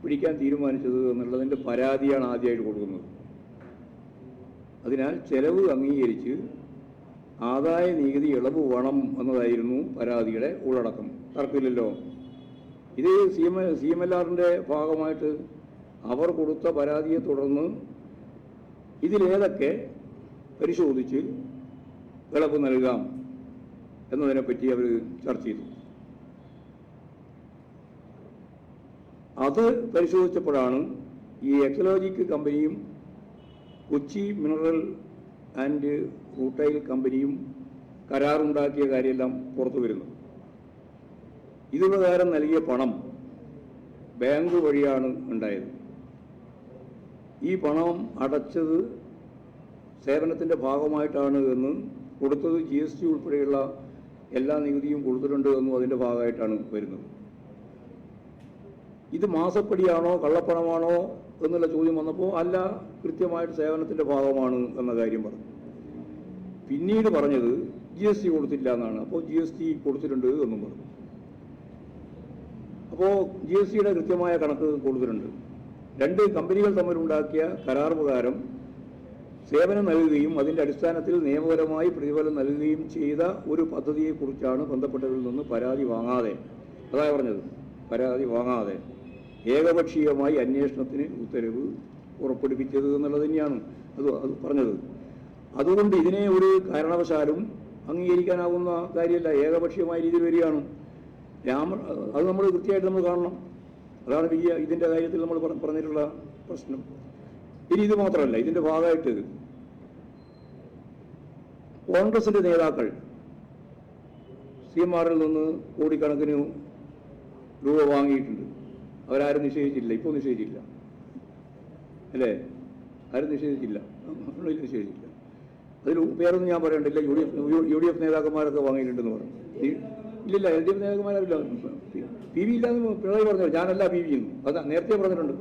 പിടിക്കാൻ തീരുമാനിച്ചത് എന്നുള്ളതിൻ്റെ പരാതിയാണ് ആദ്യമായിട്ട് കൊടുക്കുന്നത്. അതിനാൽ ചെലവ് അംഗീകരിച്ച് ആദായ നികുതി ഇളവ് വേണം എന്നതായിരുന്നു പരാതിയുടെ ഉള്ളടക്കം. തർക്കമില്ലല്ലോ. ഇത് CMLRൻ്റെ ഭാഗമായിട്ട് അവർ കൊടുത്ത പരാതിയെ തുടർന്ന് ഇതിലേതൊക്കെ പരിശോധിച്ച് ഇളവ് നൽകാം എന്നതിനെപ്പറ്റി അവർ ചർച്ച ചെയ്തു. അത് പരിശോധിച്ചപ്പോഴാണ് ഈ എക്സലോജിക് കമ്പനിയും കൊച്ചി മിനറൽ ആൻഡ് റൂട്ടൈൽ കമ്പനിയും കരാറുണ്ടാക്കിയ കാര്യമെല്ലാം പുറത്തു വരുന്നു. ഇത് പ്രകാരം നൽകിയ പണം ബാങ്ക് വഴിയാണ് ഉണ്ടായത്. ഈ പണം അടച്ചത് സേവനത്തിൻ്റെ ഭാഗമായിട്ടാണ് എന്ന്, കൊടുത്തത് GST ഉൾപ്പെടെയുള്ള എല്ലാ നികുതിയും കൊടുത്തിട്ടുണ്ട് എന്നും അതിൻ്റെ ഭാഗമായിട്ടാണ് വരുന്നത്. ഇത് മാസപ്പടിയാണോ കള്ളപ്പണമാണോ എന്നുള്ള ചോദ്യം വന്നപ്പോൾ അല്ല, കൃത്യമായിട്ട് സേവനത്തിൻ്റെ ഭാഗമാണ് എന്ന കാര്യം പറഞ്ഞു. പിന്നീട് പറഞ്ഞത് GST കൊടുത്തില്ല എന്നാണ്. അപ്പോൾ GST കൊടുത്തിട്ടുണ്ട് എന്നും പറഞ്ഞു. അപ്പോൾ GSTയുടെ കൃത്യമായ കണക്ക് കൊടുത്തിട്ടുണ്ട്. 2 കമ്പനികൾ തമ്മിലുണ്ടാക്കിയ കരാർ പ്രകാരം സേവനം നൽകുകയും അതിൻ്റെ അടിസ്ഥാനത്തിൽ നിയമപരമായി പ്രതിഫലം നൽകുകയും ചെയ്ത ഒരു പദ്ധതിയെക്കുറിച്ചാണ് ബന്ധപ്പെട്ടവരിൽ നിന്ന് പരാതി വാങ്ങാതെ, അതായത് പറഞ്ഞത് പരാതി വാങ്ങാതെ ഏകപക്ഷീയമായി അന്വേഷണത്തിന് ഉത്തരവ് പുറപ്പെടുവിച്ചത് എന്നുള്ളത് തന്നെയാണ് അത് പറഞ്ഞത്. അതുകൊണ്ട് ഇതിനെ ഒരു കാരണവശാലും അംഗീകരിക്കാനാവുന്ന കാര്യമല്ല, ഏകപക്ഷീയമായ രീതിയിൽ വരികയാണ്. അത് നമ്മൾ കൃത്യമായിട്ട് നമ്മൾ കാണണം. അതാണ് ഇതിൻ്റെ കാര്യത്തിൽ നമ്മൾ പറഞ്ഞിട്ടുള്ള പ്രശ്നം. ഇനി ഇത് മാത്രമല്ല, ഇതിൻ്റെ ഭാഗമായിട്ട് കോൺഗ്രസിൻ്റെ നേതാക്കൾ CMRൽ നിന്ന് കോടിക്കണക്കിന് രൂപ വാങ്ങിയിട്ടുണ്ട്. അവരാരും നിഷേധിച്ചില്ല, ഇപ്പോൾ നിഷേധിച്ചില്ല അല്ലേ? ആരും നിഷേധിച്ചില്ല, നിഷേധിച്ചില്ല. അതിൽ പേരൊന്നും ഞാൻ പറയണ്ടില്ല. UDF നേതാക്കന്മാരൊക്കെ വാങ്ങിയിട്ടുണ്ടെന്ന് പറഞ്ഞു. ഇല്ലില്ല, LDF നേതാക്കന്മാരില്ല. PV ഇല്ലാന്ന് പിണറായി പറഞ്ഞു. ഞാനല്ല PV എന്ന്, അത് നേരത്തെ പറഞ്ഞിട്ടുണ്ട്.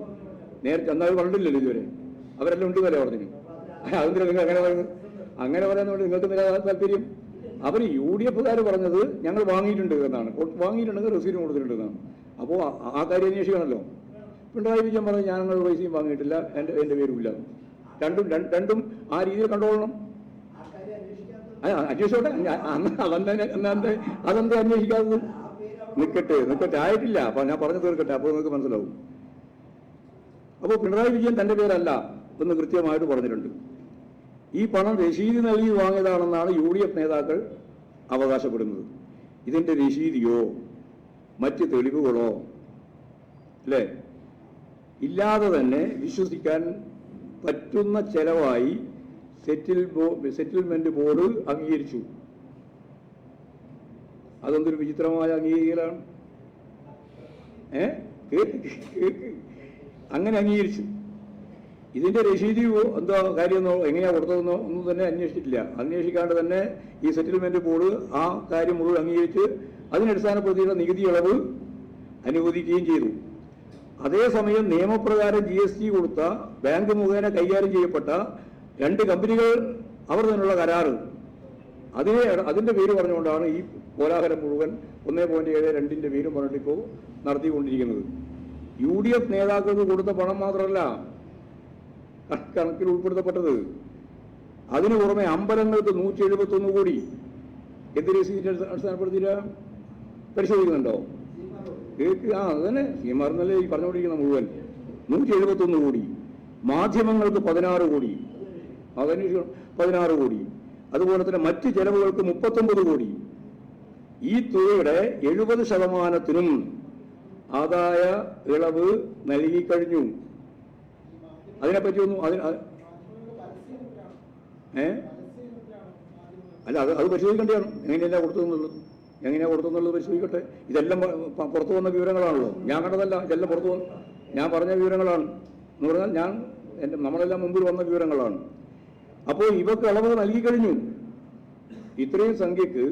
നേരത്തെ എന്നാൽ കണ്ടില്ലല്ലോ ഇതുവരെ. അവരെല്ലാം ഉണ്ട് വരെ പറഞ്ഞു. അതെന്തിനാ നിങ്ങൾ അങ്ങനെ പറയുന്നത്? അങ്ങനെ പറയാന്നുകൊണ്ട് നിങ്ങൾക്ക് നില താല്പര്യം. അവർ UDFകാർ പറഞ്ഞത് ഞങ്ങൾ വാങ്ങിയിട്ടുണ്ട് എന്നാണ്. വാങ്ങിയിട്ടുണ്ടെങ്കിൽ റെസീറ്റ് കൊടുത്തിട്ടുണ്ടെന്നാണ്. അപ്പോൾ ആ കാര്യം അന്വേഷിക്കണമല്ലോ. പിണറായി വിജയൻ പറഞ്ഞു ഞങ്ങൾ പൈസയും വാങ്ങിയിട്ടില്ല, എൻ്റെ പേരും ഇല്ല. രണ്ടും ആ രീതിയിൽ കണ്ടോളണം. അന്വേഷിച്ചോട്ടെ. അതെന്താ അന്വേഷിക്കാത്തത്? നിൽക്കട്ടെ ആയിട്ടില്ല. അപ്പം ഞാൻ പറഞ്ഞു തീർക്കട്ടെ, അപ്പോൾ നിങ്ങൾക്ക് മനസ്സിലാവും. അപ്പോൾ പിണറായി വിജയൻ തൻ്റെ പേരല്ല എന്ന് കൃത്യമായിട്ട് പറഞ്ഞിട്ടുണ്ട്. ഈ പണം രശീതി നൽകി വാങ്ങിയതാണെന്നാണ് UDF നേതാക്കൾ അവകാശപ്പെടുന്നത്. ഇതിൻ്റെ രശീതിയോ മറ്റ് തെളിവുകളോ അല്ലേ ഇല്ലാതെ തന്നെ വിശ്വസിക്കാൻ പറ്റുന്ന ചെലവായി സെറ്റിൽമെന്റ് ബോർഡ് അംഗീകരിച്ചു. അതെന്തൊരു വിചിത്രമായ അംഗീകാരമാണ്. അങ്ങനെ അംഗീകരിച്ചു. ഇതിൻ്റെ രശീതിയോ എന്തോ കാര്യമെന്നോ എങ്ങനെയാണ് കൊടുത്തതെന്നോ ഒന്നും തന്നെ അന്വേഷിച്ചിട്ടില്ല. അന്വേഷിക്കാണ്ട് തന്നെ ഈ സെറ്റിൽമെന്റ് ബോർഡ് ആ കാര്യം മുഴുവൻ അംഗീകരിച്ച് അതിനടിസ്ഥാനപ്പെടുത്തിയുള്ള നികുതി ഇളവ് അനുവദിക്കുകയും ചെയ്തു. അതേസമയം നിയമപ്രകാരം GST കൊടുത്ത ബാങ്ക് മുഖേന കൈകാര്യം ചെയ്യപ്പെട്ട 2 കമ്പനികൾ അവർ തമ്മിലുള്ള കരാറ് അതിൻ്റെ പേര് പറഞ്ഞുകൊണ്ടാണ് ഈ കോലാഹലം മുഴുവൻ 1.72 പേരും പറഞ്ഞിട്ട് ഇപ്പോൾ നടത്തിക്കൊണ്ടിരിക്കുന്നത്. UDF നേതാക്കൾക്ക് കൊടുത്ത പണം മാത്രമല്ല കണക്കിൽ ഉൾപ്പെടുത്തപ്പെട്ടത്. അതിനു പുറമെ അമ്പലങ്ങൾക്ക് 171 കോടി എന്ത് രസീതിന്റെ അടിസ്ഥാനപ്പെടുത്തിയില്ല പരിശോധിക്കുന്നുണ്ടോ? അതന്നെ CMR എന്നല്ലേ ഈ പറഞ്ഞുകൊണ്ടിരിക്കുന്ന മുഴുവൻ. 171 കോടി. മാധ്യമങ്ങൾക്ക് 16 കോടി. അതന്വേഷിക്കണം, 16 കോടി. അതുപോലെ തന്നെ മറ്റ് ചെലവുകൾക്ക് 39 കോടി. ഈ തുകയുടെ 70% ആദായ ഇളവ് നൽകിക്കഴിഞ്ഞു. അതിനെപ്പറ്റി ഒന്നും അല്ല, അത് പരിശോധിക്കേണ്ടതാണ്. എങ്ങനെയല്ല കൊടുത്തെന്നുള്ളത് പരിശോധിക്കട്ടെ. ഇതെല്ലാം പുറത്തു വന്ന വിവരങ്ങളാണല്ലോ, ഞാൻ കണ്ടതല്ല. ഇതെല്ലാം പുറത്തു വന്ന് ഞാൻ പറഞ്ഞ വിവരങ്ങളാണ് എന്ന് പറഞ്ഞാൽ നമ്മളെല്ലാം മുമ്പിൽ വന്ന വിവരങ്ങളാണ്. അപ്പോൾ ഇവക്ക് ഇളവ് നൽകിക്കഴിഞ്ഞു. ഇത്രയും സംഖ്യക്ക്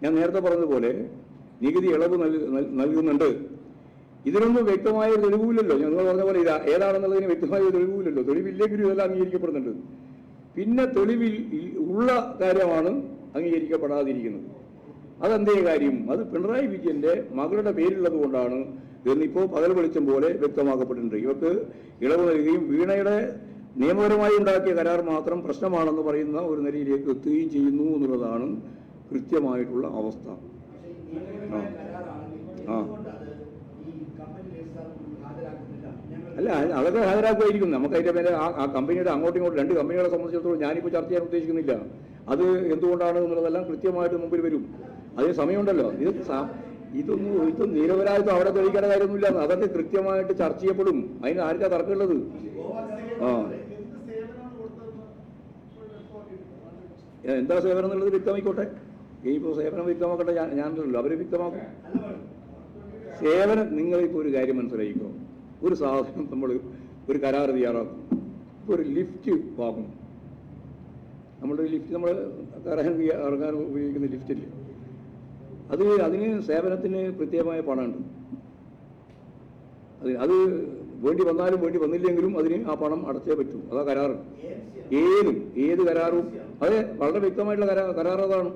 ഞാൻ നേരത്തെ പറഞ്ഞതുപോലെ നികുതി ഇളവ് നൽകുന്നുണ്ട്. ഇതിനൊന്നും വ്യക്തമായ തെളിവില്ലല്ലോ. ഞങ്ങൾ പറഞ്ഞ പോലെ ഏതാണെന്നുള്ളതിന് വ്യക്തമായ തെളിവില്ലല്ലോ. തെളിവില്ലെങ്കിലും ഇതെല്ലാം അംഗീകരിക്കപ്പെടുന്നുണ്ട്. പിന്നെ തെളിവിൽ ഉള്ള കാര്യമാണ് അംഗീകരിക്കപ്പെടാതിരിക്കുന്നത്. അതെന്തേ കാര്യം? അത് പിണറായി വിജയന്റെ മകളുടെ പേരുള്ളത് കൊണ്ടാണ് എന്നിപ്പോൾ പകൽ വെളിച്ചം പോലെ വ്യക്തമാക്കപ്പെട്ടിട്ടുണ്ട്. ഇവർക്ക് ഇളവ് നൽകുകയും വീണയുടെ നിയമപരമായി ഉണ്ടാക്കിയ കരാർ മാത്രം പ്രശ്നമാണെന്ന് പറയുന്ന ഒരു നിലയിലേക്ക് എത്തുകയും ചെയ്യുന്നു എന്നുള്ളതാണ് കൃത്യമായിട്ടുള്ള അവസ്ഥ. അല്ല, അതൊക്കെ ഹാജരാക്കുമായിരിക്കും. നമുക്ക് അതിൻ്റെ മേലെ ആ കമ്പനിയുടെ അങ്ങോട്ടും ഇങ്ങോട്ടും 2 കമ്പനികളെ സംബന്ധിച്ചിടത്തോളം ഞാനിപ്പോൾ ചർച്ച ചെയ്യാൻ ഉദ്ദേശിക്കുന്നില്ല. അത് എന്തുകൊണ്ടാണ് എന്നുള്ളതെല്ലാം കൃത്യമായിട്ട് മുമ്പിൽ വരും. അതിന് സമയമുണ്ടല്ലോ. ഇതൊന്നും നിരപരാധിത്വം അവിടെ തെളിയിക്കേണ്ട കാര്യമൊന്നുമില്ല. അതൊക്കെ കൃത്യമായിട്ട് ചർച്ച ചെയ്യപ്പെടും. അതിന് ആർക്കാ തർക്കമുള്ളത്? എന്താ സേവനം എന്നുള്ളത് വ്യക്തമായിക്കോട്ടെ. ഇപ്പോൾ സേവനം വ്യക്തമാക്കട്ടെ, ഞാനല്ലോ അവർ വ്യക്തമാക്കും. സേവനം നിങ്ങളിപ്പോൾ ഒരു കാര്യം മനസ്സിലായിക്കോ. ഒരു സാധനം നമ്മൾ ഒരു കരാർ തയ്യാറാക്കും. ഇപ്പോൾ ഒരു ലിഫ്റ്റ് വാങ്ങും. നമ്മുടെ ലിഫ്റ്റ് നമ്മൾ ഇറങ്ങാൻ ഉപയോഗിക്കുന്ന ലിഫ്റ്റില്ലേ, അതിന് സേവനത്തിന് പ്രത്യേകമായ പണമുണ്ട്. അത് വേണ്ടി വന്നാലും വേണ്ടി വന്നില്ലെങ്കിലും അതിന് ആ പണം അടച്ചേ പറ്റൂ. അതാ കരാറ്. ഏത് കരാറും അത് വളരെ വ്യക്തമായിട്ടുള്ള കരാർ അതാണ്.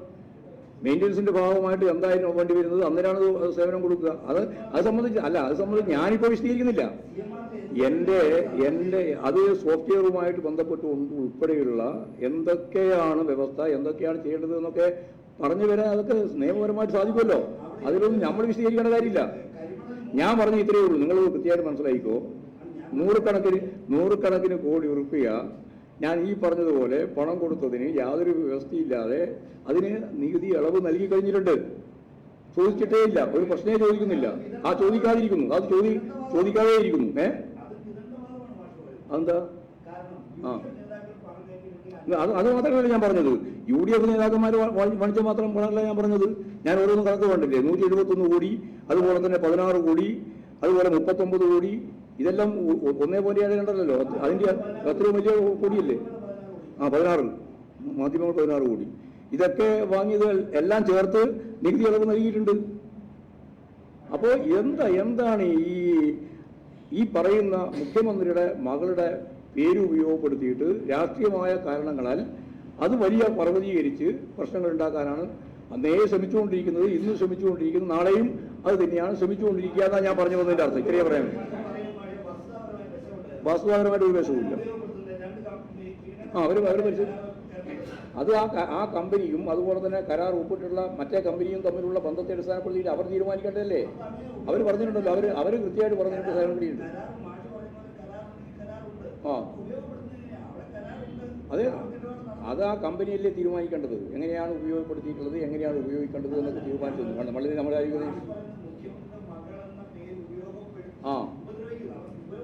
മെയിൻ്റനൻസിൻ്റെ ഭാഗമായിട്ട് എന്തായാലും വേണ്ടി വരുന്നത് അന്നേരമാണ് സേവനം കൊടുക്കുക. അത് സംബന്ധിച്ച് ഞാനിപ്പോൾ വിശദീകരിക്കുന്നില്ല. എൻ്റെ അത് സോഫ്റ്റ്വെയറുമായിട്ട് ബന്ധപ്പെട്ട് ഉൾപ്പെടെയുള്ള എന്തൊക്കെയാണ് വ്യവസ്ഥ, എന്തൊക്കെയാണ് ചെയ്യേണ്ടത് എന്നൊക്കെ പറഞ്ഞു വരാൻ അതൊക്കെ നിയമപരമായിട്ട് സാധിക്കുമല്ലോ. അതിലൊന്നും നമ്മൾ വിശദീകരിക്കേണ്ട കാര്യമില്ല. ഞാൻ പറഞ്ഞ ഇത്രയേ ഉള്ളൂ. നിങ്ങൾ കൃത്യമായിട്ട് മനസ്സിലായിക്കോ. നൂറുകണക്കിന് കോടി ഉറുപ്പിക ഞാൻ ഈ പറഞ്ഞതുപോലെ പണം കൊടുത്തതിന് യാതൊരു വ്യവസ്ഥയില്ലാതെ അതിന് നികുതി ഇളവ് നൽകി കഴിഞ്ഞിട്ടുണ്ട്. ചോദിച്ചിട്ടേ ഇല്ല, ഒരു പ്രശ്നമേ ചോദിക്കുന്നില്ല. ചോദിക്കാതിരിക്കുന്നു, ചോദിക്കാതെ ഇരിക്കുന്നു. അതെന്താ? അത് മാത്രമല്ല ഞാൻ പറഞ്ഞത്. UDF നേതാക്കന്മാർ വണിച്ച മാത്രം പണമല്ല ഞാൻ പറഞ്ഞത്. ഞാൻ ഓരോന്നും കണക്ക് വേണ്ടില്ലേ. 171 കോടി, അതുപോലെ തന്നെ 16 കോടി, അതുപോലെ 39 കോടി. ഇതെല്ലാം 1.7 കണ്ടല്ലോ. അതിൻ്റെ അത്രയും വലിയ കോടിയല്ലേ? 16 മാധ്യമങ്ങൾ 16 കോടി. ഇതൊക്കെ വാങ്ങിയത് എല്ലാം ചേർത്ത് നികുതി ഇളവ് നൽകിയിട്ടുണ്ട്. അപ്പോൾ എന്താണ് ഈ പറയുന്ന മുഖ്യമന്ത്രിയുടെ മകളുടെ പേര് ഉപയോഗപ്പെടുത്തിയിട്ട് രാഷ്ട്രീയമായ കാരണങ്ങളാൽ അത് വലിയ പർവ്വതീകരിച്ച് പ്രശ്നങ്ങൾ ഉണ്ടാക്കാനാണ് അന്നേ ശ്രമിച്ചുകൊണ്ടിരിക്കുന്നത്, ഇന്ന് ശ്രമിച്ചുകൊണ്ടിരിക്കുന്നത്, നാളെയും അത് തന്നെയാണ് ശ്രമിച്ചുകൊണ്ടിരിക്കുക എന്നാണ് ഞാൻ പറഞ്ഞു വന്നതിൻ്റെ അർത്ഥം. ഇത്രയേ പറയാൻ. വാസ്തുപരമായിട്ട് ഒരു വശവുമില്ല. അവർ പരിശോധിച്ചു. അത് ആ കമ്പനിയും അതുപോലെ തന്നെ കരാർ ഒപ്പിട്ടുള്ള മറ്റേ കമ്പനിയും തമ്മിലുള്ള ബന്ധത്തെ അടിസ്ഥാനപ്പെടുത്തിയിട്ട് അവർ തീരുമാനിക്കേണ്ടതല്ലേ? അവർ പറഞ്ഞിട്ടുണ്ടല്ലോ. അവർ കൃത്യമായിട്ട് പറഞ്ഞിട്ടുണ്ട്. സേവനപടിയുണ്ട്. അത് ആ കമ്പനിയല്ലേ തീരുമാനിക്കേണ്ടത്. എങ്ങനെയാണ് ഉപയോഗപ്പെടുത്തിയിട്ടുള്ളത്, എങ്ങനെയാണ് ഉപയോഗിക്കേണ്ടത് എന്നൊക്കെ തീരുമാനിച്ചത്. നമ്മുടെ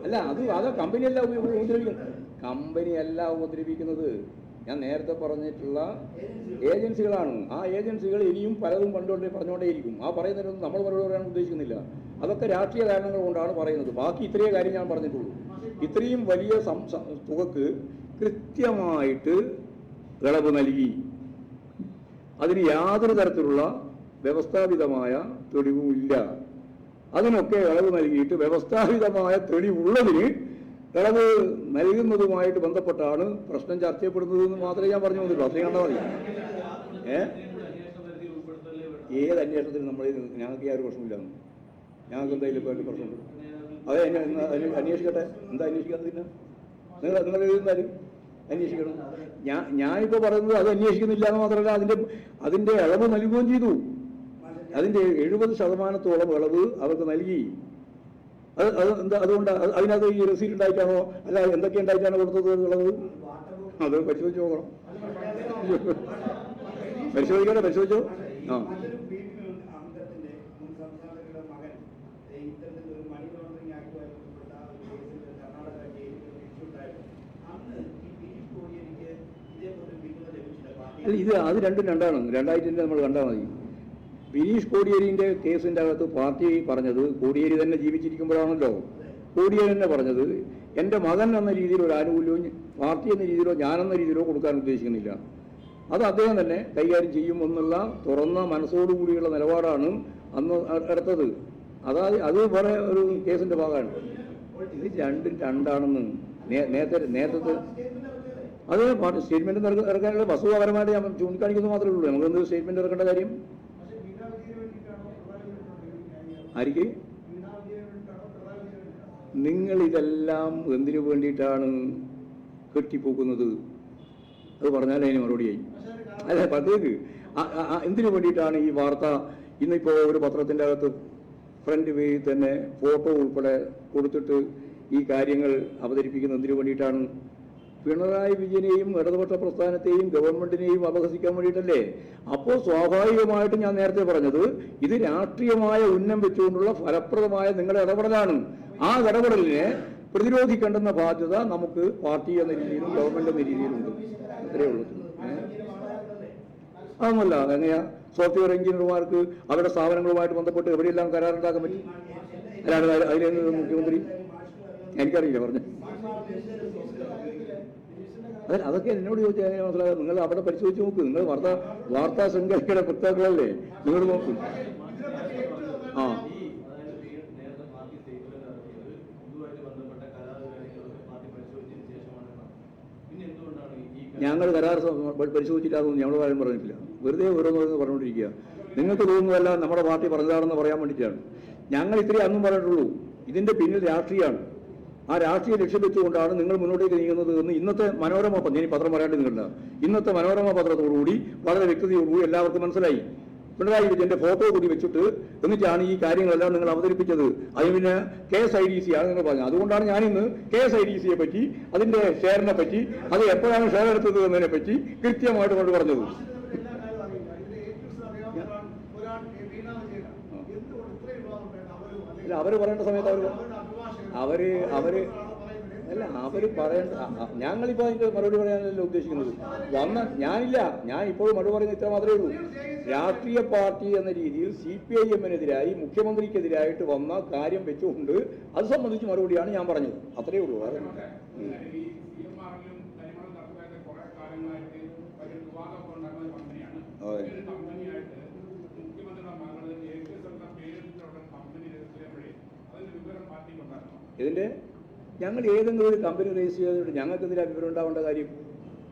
അല്ല അത് കമ്പനിയല്ല ഉപദ്രവിക്കുന്നത്. കമ്പനിയല്ല ഉപദ്രവിക്കുന്നത്. ഞാൻ നേരത്തെ പറഞ്ഞിട്ടുള്ള ഏജൻസികളാണ്. ആ ഏജൻസികൾ ഇനിയും പലതും പറഞ്ഞുകൊണ്ടേയിരിക്കും. പറയുന്നതിനൊന്നും നമ്മൾ മറുപടി പറയാൻ ഉദ്ദേശിക്കുന്നില്ല. അതൊക്കെ രാഷ്ട്രീയ കാരണങ്ങൾ കൊണ്ടാണ് പറയുന്നത്. ബാക്കി ഇത്രയേ കാര്യം ഞാൻ പറഞ്ഞിട്ടുള്ളൂ. ഇത്രയും വലിയ തുകക്ക് കൃത്യമായിട്ട് ഇളവ് നൽകി. അതിന് യാതൊരു തരത്തിലുള്ള വ്യവസ്ഥാപിതമായ തെളിവുമില്ല. അതിനൊക്കെ ഇളവ് നൽകിയിട്ട് വ്യവസ്ഥാപിതമായ തെളിവുള്ളതിന് ഇളവ് നൽകുന്നതുമായിട്ട് ബന്ധപ്പെട്ടാണ് പ്രശ്നം ചർച്ച ചെയ്യപ്പെടുന്നതെന്ന് മാത്രമേ ഞാൻ പറഞ്ഞു വന്നിട്ടുള്ളൂ. അത്രയും കണ്ടാൽ മതി. ഏത് അന്വേഷണത്തിന് ഞങ്ങൾക്ക് യാതൊരു പ്രശ്നമില്ല. ഞങ്ങൾക്ക് എന്തായാലും ഇപ്പോൾ പ്രശ്നമുണ്ട്. അതെ, അന്വേഷിക്കട്ടെ. എന്താ അന്വേഷിക്കാത്തതിന്? നിങ്ങൾ എഴുതുന്നാലും അന്വേഷിക്കണം. ഞാനിപ്പോൾ പറയുന്നത് അത് അന്വേഷിക്കുന്നില്ല എന്ന് മാത്രമല്ല, അതിൻ്റെ ഇളവ് നൽകുകയും ചെയ്തു. അതിൻ്റെ 70% ഇളവ് അവർക്ക് നൽകി. അതുകൊണ്ട് അതിനകത്ത് ഈ റെസീറ്റ് ഉണ്ടായിട്ടാണോ അല്ല എന്തൊക്കെ ഉണ്ടായിട്ടാണോ കൊടുത്തത് ഇളവ്? അത് പരിശോധിച്ച് നോക്കണം. പരിശോധിച്ചോ. അല്ല, അത് രണ്ടാണ്. 2000 നമ്മൾ കണ്ടാൽ മതി. ബിനീഷ് കോടിയേരിൻ്റെ കേസിൻ്റെ അകത്ത് പാർട്ടി പറഞ്ഞത്, കോടിയേരി തന്നെ ജീവിച്ചിരിക്കുമ്പോഴാണല്ലോ, കോടിയേരി തന്നെ പറഞ്ഞത് എൻ്റെ മകൻ എന്ന രീതിയിൽ ഒരു ആനുകൂല്യവും പാർട്ടി എന്ന രീതിയിലോ ഞാനെന്ന രീതിയിലോ കൊടുക്കാൻ ഉദ്ദേശിക്കുന്നില്ല. അത് അദ്ദേഹം തന്നെ കൈകാര്യം ചെയ്യുമെന്നുള്ള തുറന്ന മനസ്സോടുകൂടിയുള്ള നിലപാടാണ് അന്ന് എടുത്തത്. അത് വേറെ ഒരു കേസിൻ്റെ ഭാഗമാണ്. ഇത് രണ്ടാണെന്ന് നേരത്തെ അത് സ്റ്റേറ്റ്മെന്റ് ഇറക്കാനുള്ള വസ്തുതാപരമായിട്ട് ഞാൻ ചൂണ്ടിക്കാണിക്കുന്നത് മാത്രമേ ഉള്ളൂ. നമുക്കെന്ത് സ്റ്റേറ്റ്മെന്റ് ഇറക്കേണ്ട കാര്യം? ആർക്ക്? നിങ്ങളിതെല്ലാം എന്തിനു വേണ്ടിയിട്ടാണ് കെട്ടിപ്പോക്കുന്നത്? അത് പറഞ്ഞാൽ അതിന് മറുപടിയായി. അല്ല, പതേക്ക് എന്തിനു വേണ്ടിയിട്ടാണ് ഈ വാർത്ത ഇന്നിപ്പോൾ ഒരു പത്രത്തിൻ്റെ അകത്ത് ഫ്രണ്ട് പേജിൽ തന്നെ ഫോട്ടോ ഉൾപ്പെടെ കൊടുത്തിട്ട് ഈ കാര്യങ്ങൾ അവതരിപ്പിക്കുന്നത് എന്തിനു വേണ്ടിയിട്ടാണ്? പിണറായി വിജയനെയും ഇടതുപക്ഷ പ്രസ്ഥാനത്തെയും ഗവൺമെന്റിനെയും അപഹസിക്കാൻ വേണ്ടിയിട്ടല്ലേ? അപ്പോൾ സ്വാഭാവികമായിട്ടും ഞാൻ നേരത്തെ പറഞ്ഞത് ഇത് രാഷ്ട്രീയമായ ഉന്നം വെച്ചുകൊണ്ടുള്ള ഫലപ്രദമായ നിങ്ങളുടെ ഇടപെടലാണ്. ആ ഇടപെടലിനെ പ്രതിരോധിക്കേണ്ടുന്ന ബാധ്യത നമുക്ക് പാർട്ടി എന്ന രീതിയിലും ഗവൺമെന്റ് എന്ന രീതിയിലുണ്ട്. അത്രയേ ഉള്ളൂ. അതൊന്നുമല്ല. എങ്ങനെയാ സോഫ്റ്റ്വെയർ എഞ്ചിനീയർമാർക്ക് അവരുടെ സ്ഥാപനങ്ങളുമായിട്ട് ബന്ധപ്പെട്ട് എവിടെയെല്ലാം കരാറുണ്ടാക്കാൻ പറ്റും? അല്ലാതെ അതിലെ മുഖ്യമന്ത്രി എനിക്കറിയില്ല പറഞ്ഞു. അതൊക്കെ എന്നോട് ചോദിച്ചാൽ എങ്ങനെ മനസ്സിലാകാം? നിങ്ങൾ അവിടെ പരിശോധിച്ച് നോക്ക്. നിങ്ങൾ വാർത്താ ശൃംഖലയുടെ വക്താക്കളല്ലേ, നിങ്ങൾ നോക്കും. ആ ഞങ്ങൾ കരാർ പരിശോധിച്ചില്ലാതൊന്നും ഞങ്ങൾ കാര്യം പറഞ്ഞിട്ടില്ല. വെറുതെ ഓരോന്ന് പറഞ്ഞുകൊണ്ടിരിക്കുക. നിങ്ങൾക്ക് തോന്നുന്നതല്ല നമ്മുടെ പാർട്ടി പറഞ്ഞതാണെന്ന് പറയാൻ വേണ്ടിയിട്ടാണ്. ഞങ്ങൾ ഇത്രയും അന്നും പറഞ്ഞിട്ടുള്ളൂ. ഇതിന്റെ പിന്നിൽ രാഷ്ട്രീയമാണ്. ആ രാഷ്ട്രീയ ലക്ഷ്യം വെച്ചുകൊണ്ടാണ് നിങ്ങൾ മുന്നോട്ടേക്ക് നീങ്ങുന്നത് എന്ന് ഇന്നത്തെ മനോരമ ഞാൻ പത്രം പറയാണ്ട് നിങ്ങളില്ല, ഇന്നത്തെ മനോരമ പത്രത്തോടുകൂടി വളരെ വ്യക്തതയോടുകൂടി എല്ലാവർക്കും മനസ്സിലായി. പിണറായി വിജയന്റെ ഫോട്ടോ കൂടി വെച്ചിട്ട് എന്നിട്ടാണ് ഈ കാര്യങ്ങളെല്ലാം നിങ്ങൾ അവതരിപ്പിച്ചത്. അതിന് പിന്നെ KSIDC ആണ് നിങ്ങൾ പറഞ്ഞത്. അതുകൊണ്ടാണ് ഞാനിന്ന് KSIDCയെ പറ്റി, അതിന്റെ ഷെയറിനെ പറ്റി, അത് എപ്പോഴാണ് ഷെയർ എടുത്തത് എന്നതിനെ പറ്റി കൃത്യമായിട്ട് കൊണ്ട് പറഞ്ഞത്. അവര് പറയേണ്ട സമയത്ത് അവര് പറയേണ്ട, ഞങ്ങളിപ്പോൾ അതിന്റെ മറുപടി പറയാനല്ലോ ഉദ്ദേശിക്കുന്നത്. ഞാൻ ഇപ്പോഴും മറുപടി പറയുന്നത് ഇത്ര മാത്രമേ ഉള്ളൂ. രാഷ്ട്രീയ പാർട്ടി എന്ന രീതിയിൽ CPIM-നെതിരായി മുഖ്യമന്ത്രിക്കെതിരായിട്ട് വന്ന കാര്യം വെച്ചുകൊണ്ട് അത് സംബന്ധിച്ച് മറുപടിയാണ് ഞാൻ പറഞ്ഞത്. അത്രയേ ഉള്ളൂ. ഇതിന്റെ ഞങ്ങൾ ഏതെങ്കിലും ഒരു കമ്പനി രജിസ്റ്റർ ചെയ്തിട്ട് ഞങ്ങൾക്കെതിരെ വിവരം ഉണ്ടാവേണ്ട കാര്യം?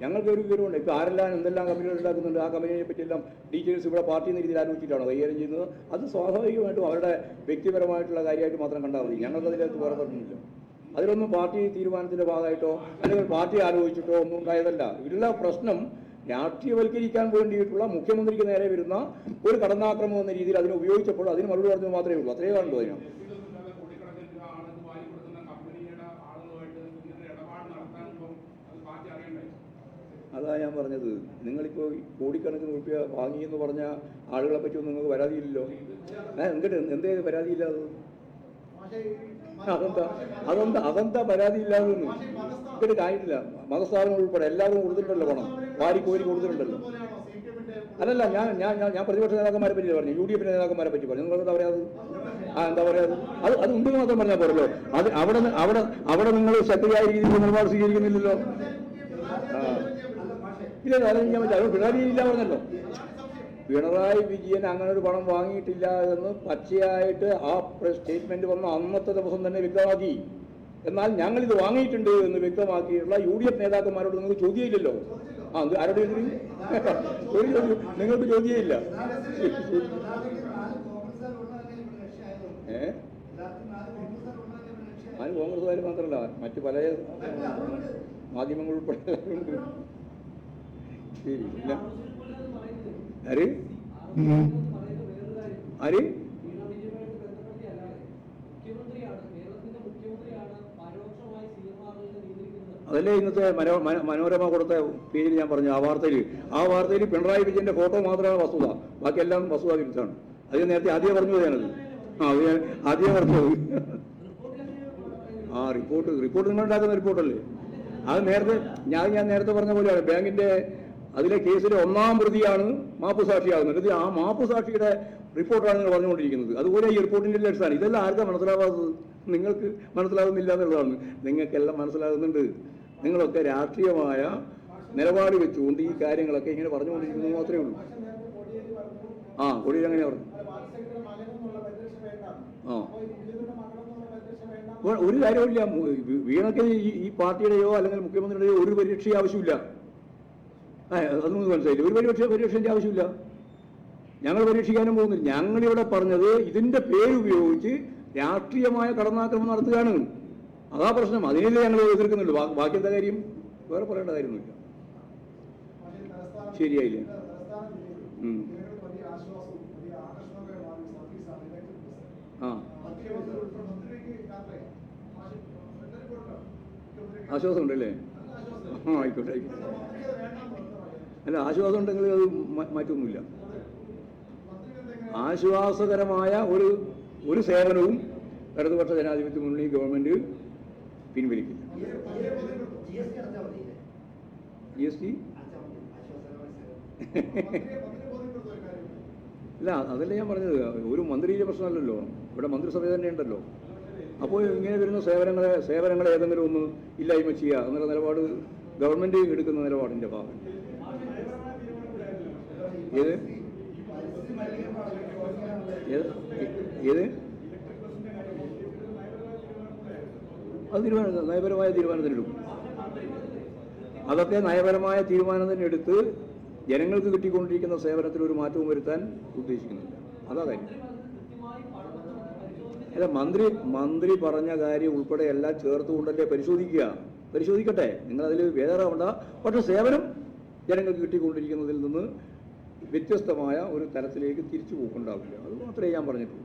ഞങ്ങൾക്ക് ഒരു വിവരമുണ്ട്. ഇപ്പോൾ ആരെല്ലാം എന്തെല്ലാം കമ്പനികൾ ഉണ്ടാക്കുന്നുണ്ട്, ആ കമ്പനിയെ പറ്റിയെല്ലാം ഡീറ്റെയിൽസ് ഇവിടെ പാർട്ടി എന്ന രീതിയിൽ ആലോചിച്ചിട്ടാണോ കൈകാര്യം ചെയ്യുന്നത്? അത് സ്വാഭാവികമായിട്ടും അവരുടെ വ്യക്തിപരമായിട്ടുള്ള കാര്യമായിട്ട് മാത്രം കണ്ടാൽ മതി. ഞങ്ങൾക്കതിലേക്ക് വേറെ പറഞ്ഞില്ല. അതിലൊന്നും പാർട്ടി തീരുമാനത്തിന്റെ ഭാഗമായിട്ടോ അല്ലെങ്കിൽ പാർട്ടി ആലോചിച്ചിട്ടോ ഒന്നും ഉണ്ടായതല്ല. ഇതിലുള്ള പ്രശ്നം രാഷ്ട്രീയവൽക്കരിക്കാൻ വേണ്ടിയിട്ടുള്ള മുഖ്യമന്ത്രിക്ക് നേരെ വരുന്ന ഒരു കടന്നാക്രമം എന്ന രീതിയിൽ അതിനെ ഉപയോഗിച്ചപ്പോൾ അതിന് മറുപടി പറഞ്ഞത് മാത്രമേ ഉള്ളൂ. അത്രയേ കണ്ടു അതിനാണ്. അതാ ഞാൻ പറഞ്ഞത്. നിങ്ങളിപ്പോൾ കോടിക്കണക്കിന് രൂപ വാങ്ങിയെന്ന് പറഞ്ഞ ആളുകളെ പറ്റിയൊന്നും നിങ്ങൾക്ക് പരാതിയില്ലല്ലോ. എന്തേ പരാതിയില്ലാതെ? അതെന്താ പരാതിയില്ലാതെന്ന് ഇതൊരു കാര്യമില്ല. മതസ്ഥാപനം ഉൾപ്പെടെ എല്ലാവരും കൊടുത്തിട്ടുണ്ടല്ലോ പണം, വാരിക്കോരി കൊടുത്തിട്ടുണ്ടല്ലോ. അല്ലല്ല, ഞാൻ പ്രതിപക്ഷ നേതാക്കന്മാരെ പറ്റി പറഞ്ഞു, UDF നേതാക്കന്മാരെ പറ്റി പറഞ്ഞു. നിങ്ങൾ എന്താ പറയാത്? എന്താ പറയാത്? അത് ഉണ്ടെന്ന് മാത്രം പറഞ്ഞാൽ പോരല്ലോ. അത് അവിടെ നിങ്ങൾ ശക്തിയായ രീതിയിൽ നിലപാട് സ്വീകരിക്കുന്നില്ലല്ലോ. ഇല്ല, ആലോചിക്കാൻ പറ്റില്ല. അത് പിണറായി ഇല്ല പറഞ്ഞല്ലോ. പിണറായി വിജയൻ അങ്ങനെ ഒരു പണം വാങ്ങിയിട്ടില്ല എന്ന് പച്ചയായിട്ട് ആ സ്റ്റേറ്റ്മെന്റ് വന്ന അന്നത്തെ ദിവസം തന്നെ വ്യക്തമാക്കി. എന്നാൽ ഞങ്ങളിത് വാങ്ങിയിട്ടുണ്ട് എന്ന് വ്യക്തമാക്കിയിട്ടുള്ള UDF നേതാക്കന്മാരോട് നിങ്ങൾക്ക് ചോദ്യമില്ലല്ലോ. ആരോട് നിങ്ങൾക്ക് ചോദ്യമില്ല. ഞാൻ കോൺഗ്രസ്സുകാർ മാത്രമല്ല, മറ്റു പല മാധ്യമങ്ങൾ ഉൾപ്പെടെ ശരി. ആര് ആര് അതല്ലേ ഇന്നത്തെ മനോരമ കൊടുത്ത പേജിൽ ഞാൻ പറഞ്ഞു. ആ വാർത്തയിൽ പിണറായി വിജയന്റെ ഫോട്ടോ മാത്രമാണ് വസ്തുത, ബാക്കിയെല്ലാം വസ്തുത വിരുദ്ധാണ്. അത് നേരത്തെ ആദ്യം പറഞ്ഞത് ഞാനത്. ആദ്യം പറഞ്ഞത് റിപ്പോർട്ട് നിങ്ങൾ ഉണ്ടാക്കുന്ന റിപ്പോർട്ടല്ലേ അത്? ഞാൻ നേരത്തെ പറഞ്ഞ പോലെയാണ്. ബാങ്കിന്റെ അതിലെ കേസിലെ ഒന്നാം പ്രതിയാണ് മാപ്പുസാക്ഷിയാകുന്നത്. ആ മാപ്പുസാക്ഷിയുടെ റിപ്പോർട്ടാണ് നിങ്ങൾ പറഞ്ഞുകൊണ്ടിരിക്കുന്നത്. അതുപോലെ ഈ റിപ്പോർട്ടിന്റെ അടിസ്ഥാനം ഇതെല്ലാം ആർക്കാ മനസ്സിലാവാത്തത്? നിങ്ങൾക്ക് മനസ്സിലാകുന്നില്ല എന്നുള്ളതാണ്. നിങ്ങൾക്കെല്ലാം മനസ്സിലാകുന്നുണ്ട്. നിങ്ങളൊക്കെ രാഷ്ട്രീയമായ നിലപാട് വെച്ചുകൊണ്ട് ഈ കാര്യങ്ങളൊക്കെ ഇങ്ങനെ പറഞ്ഞുകൊണ്ടിരിക്കുന്നത് മാത്രമേ ഉള്ളൂ. കോടിയേരി അങ്ങനെ പറഞ്ഞു. ഒരു കാര്യമില്ല. വീണയ്ക്ക് ഈ പാർട്ടിയുടെയോ അല്ലെങ്കിൽ മുഖ്യമന്ത്രിയുടെയോ ഒരു പരീക്ഷ ആവശ്യമില്ല. അതൊന്നും മനസ്സിലായില്ല. ഒരു പരീക്ഷന്റെ ആവശ്യമില്ല. ഞങ്ങൾ പരീക്ഷിക്കാനും പോകുന്നില്ല. ഞങ്ങളിവിടെ പറഞ്ഞത് ഇതിന്റെ പേരുപയോഗിച്ച് രാഷ്ട്രീയമായ കടന്നാക്രമണം നടത്തുകയാണ്. അതാ പ്രശ്നം. അതിനല്ലേ ഞങ്ങൾ എതിർക്കുന്നുള്ളൂ. ബാക്കി എന്താ കാര്യം? വേറെ പറയേണ്ട കാര്യമൊന്നുമില്ല. ശരിയായില്ലേ? ആശ്വാസം ഉണ്ടല്ലേ? ആയിക്കോട്ടെ. അല്ല, ആശ്വാസം ഉണ്ടെങ്കിൽ അത് മാറ്റമൊന്നുമില്ല. ആശ്വാസകരമായ ഒരു സേവനവും ഇടതുപക്ഷ ജനാധിപത്യ മുന്നണി ഗവൺമെന്റ് പിൻവലിക്കില്ല. GST ഇല്ല, അതല്ലേ ഞാൻ പറഞ്ഞത്. ഒരു മന്ത്രിയുടെ പ്രശ്നമല്ലല്ലോ, ഇവിടെ മന്ത്രിസഭ തന്നെ ഉണ്ടല്ലോ. അപ്പോൾ ഇങ്ങനെ വരുന്ന സേവനങ്ങളെ ഏതെങ്കിലും ഒന്ന് ഇല്ലായ്മ ചെയ്യുക എന്നുള്ള നിലപാട് ഗവൺമെൻറ് എടുക്കുന്ന നിലപാടിൻ്റെ ഭാഗം. ഏത് ഏത് അത് നയപരമായ തീരുമാനത്തിനെടുക്കും. അതൊക്കെ നയപരമായ തീരുമാനം തന്നെ എടുത്ത് ജനങ്ങൾക്ക് കിട്ടിക്കൊണ്ടിരിക്കുന്ന സേവനത്തിൽ ഒരു മാറ്റവും വരുത്താൻ ഉദ്ദേശിക്കുന്നില്ല. അതാ കാര്യം. അല്ല, മന്ത്രി പറഞ്ഞ കാര്യം ഉൾപ്പെടെ എല്ലാം ചേർത്തുകൊണ്ടല്ലേ പരിശോധിക്കട്ടെ, നിങ്ങളതിൽ വേദാറാവണ്ട. പക്ഷെ സേവനം ജനങ്ങൾക്ക് കിട്ടിക്കൊണ്ടിരിക്കുന്നതിൽ നിന്ന് വ്യത്യസ്തമായ ഒരു തരത്തിലേക്ക് തിരിച്ചു പോക്കുണ്ടാവില്ല. അത് മാത്രമേ ഞാൻ പറഞ്ഞിട്ടുള്ളൂ.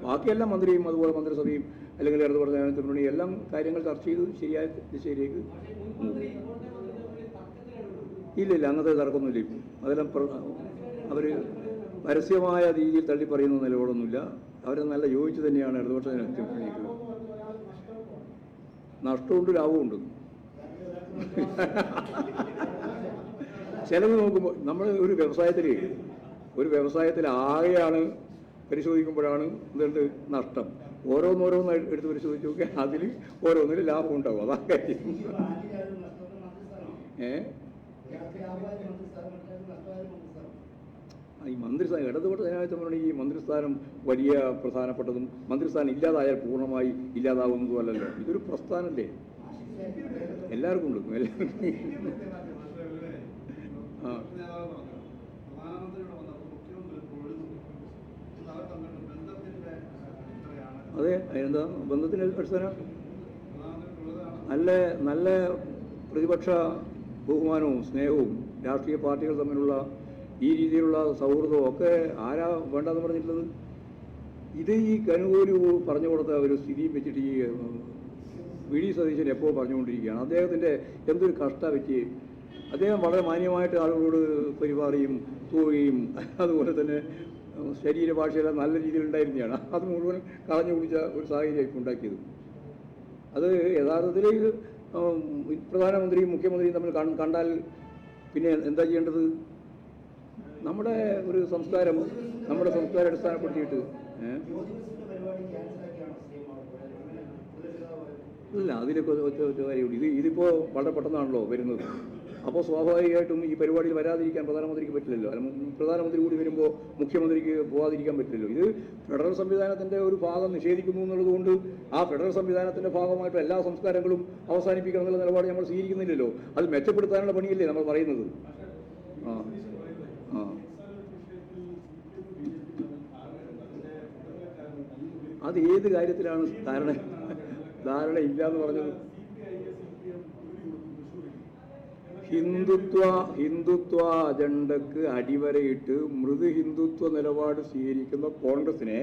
ബാക്കിയെല്ലാം മന്ത്രിയും അതുപോലെ മന്ത്രിസഭയും അല്ലെങ്കിൽ ഇടതുപക്ഷ എല്ലാം കാര്യങ്ങൾ ചർച്ച ചെയ്ത് ശരിയായ ദിശയിലേക്ക് ഇല്ല, അങ്ങനത്തെ തർക്കമൊന്നുമില്ല. ഇപ്പം അതെല്ലാം അവർ പരസ്യമായ രീതിയിൽ തള്ളിപ്പറയുന്ന നിലപാടൊന്നുമില്ല. അവർ നല്ല യോജിച്ച് തന്നെയാണ് ഇടതുപക്ഷ ജനാധിപത്യ. നഷ്ടമുണ്ട്, ലാഭമുണ്ട്. ചിലവ് നോക്കുമ്പോൾ നമ്മൾ ഒരു വ്യവസായത്തിൽ ആകെയാണ് പരിശോധിക്കുമ്പോഴാണ് എന്തുണ്ട് നഷ്ടം. ഓരോന്നോരോന്ന് എടുത്ത് പരിശോധിച്ച് നോക്കിയാൽ അതിൽ ഓരോന്നിലും ലാഭം ഉണ്ടാവും. അതാ കാര്യം. ഈ മന്ത്രിസ്ഥാനം ഇടതുപക്ഷ ജനാധിപത്യ മുന്നണി ഈ മന്ത്രിസ്ഥാനം വലിയ പ്രധാനപ്പെട്ടതും മന്ത്രിസ്ഥാനം ഇല്ലാതായാൽ പൂർണ്ണമായി ഇല്ലാതാവുന്നതും അല്ലല്ലോ. ഇതൊരു പ്രസ്ഥാനമല്ലേ, എല്ലാവർക്കും ഉണ്ട്. അതെ, എന്താ ബന്ധത്തിൻ്റെ അടിസ്ഥാനം? നല്ല പ്രതിപക്ഷ ബഹുമാനവും സ്നേഹവും രാഷ്ട്രീയ പാർട്ടികൾ തമ്മിലുള്ള ഈ രീതിയിലുള്ള സൗഹൃദവും ഒക്കെ ആരാ വേണ്ടെന്ന് പറഞ്ഞിട്ടുള്ളത്? ഇത് ഈ കനുകൂലി പറഞ്ഞു കൊടുത്ത ഒരു സ്ഥിതിയും വെച്ചിട്ട് ഈ വി ഡി സതീശൻ എപ്പോൾ പറഞ്ഞുകൊണ്ടിരിക്കുകയാണ്. അദ്ദേഹത്തിൻ്റെ എന്തൊരു കഷ്ട പറ്റി. അദ്ദേഹം വളരെ മാന്യമായിട്ട് ആളുകളോട് പെരുമാറുകയും തൂവുകയും അതുപോലെ തന്നെ ശരീരഭാഷയെല്ലാം നല്ല രീതിയിൽ ഉണ്ടായിരുന്നതാണ്. അത് മുഴുവൻ കളഞ്ഞു കുടിച്ച ഒരു സാഹചര്യം ഉണ്ടാക്കിയത്. അത് യഥാർത്ഥത്തിൽ പ്രധാനമന്ത്രിയും മുഖ്യമന്ത്രിയും തമ്മിൽ കണ്ടാൽ പിന്നെ എന്താ ചെയ്യേണ്ടത്? നമ്മുടെ ഒരു സംസ്കാരം അടിസ്ഥാനപ്പെടുത്തിയിട്ട് ഇല്ല, അതിലൊക്കെ ഒറ്റ കാര്യമുള്ളൂ. ഇതിപ്പോൾ വളരെ പെട്ടെന്നാണല്ലോ വരുന്നത്. അപ്പോൾ സ്വാഭാവികമായിട്ടും ഈ പരിപാടിയിൽ വരാതിരിക്കാൻ പ്രധാനമന്ത്രിക്ക് പറ്റില്ലല്ലോ. പ്രധാനമന്ത്രി കൂടി വരുമ്പോൾ മുഖ്യമന്ത്രിക്ക് പോകാതിരിക്കാൻ പറ്റില്ലല്ലോ. ഇത് ഫെഡറൽ സംവിധാനത്തിൻ്റെ ഒരു ഭാഗം നിഷേധിക്കുന്നു എന്നുള്ളതുകൊണ്ട് ആ ഫെഡറൽ സംവിധാനത്തിൻ്റെ ഭാഗമായിട്ട് എല്ലാ സംസ്കാരങ്ങളും അവസാനിപ്പിക്കണം എന്നുള്ള നിലപാട് നമ്മൾ സ്വീകരിക്കുന്നില്ലല്ലോ. അത് മെച്ചപ്പെടുത്താനുള്ള പണിയല്ലേ നമ്മൾ പറയുന്നത്. അത് ഏത് കാര്യത്തിലാണ് ധാരണ ഇല്ല എന്ന് പറഞ്ഞത്? ഹിന്ദുത്വ അജണ്ടക്ക് അടിവരയിട്ട് മൃദു ഹിന്ദുത്വ നിലപാട് സ്വീകരിക്കുന്ന കോൺഗ്രസിനെ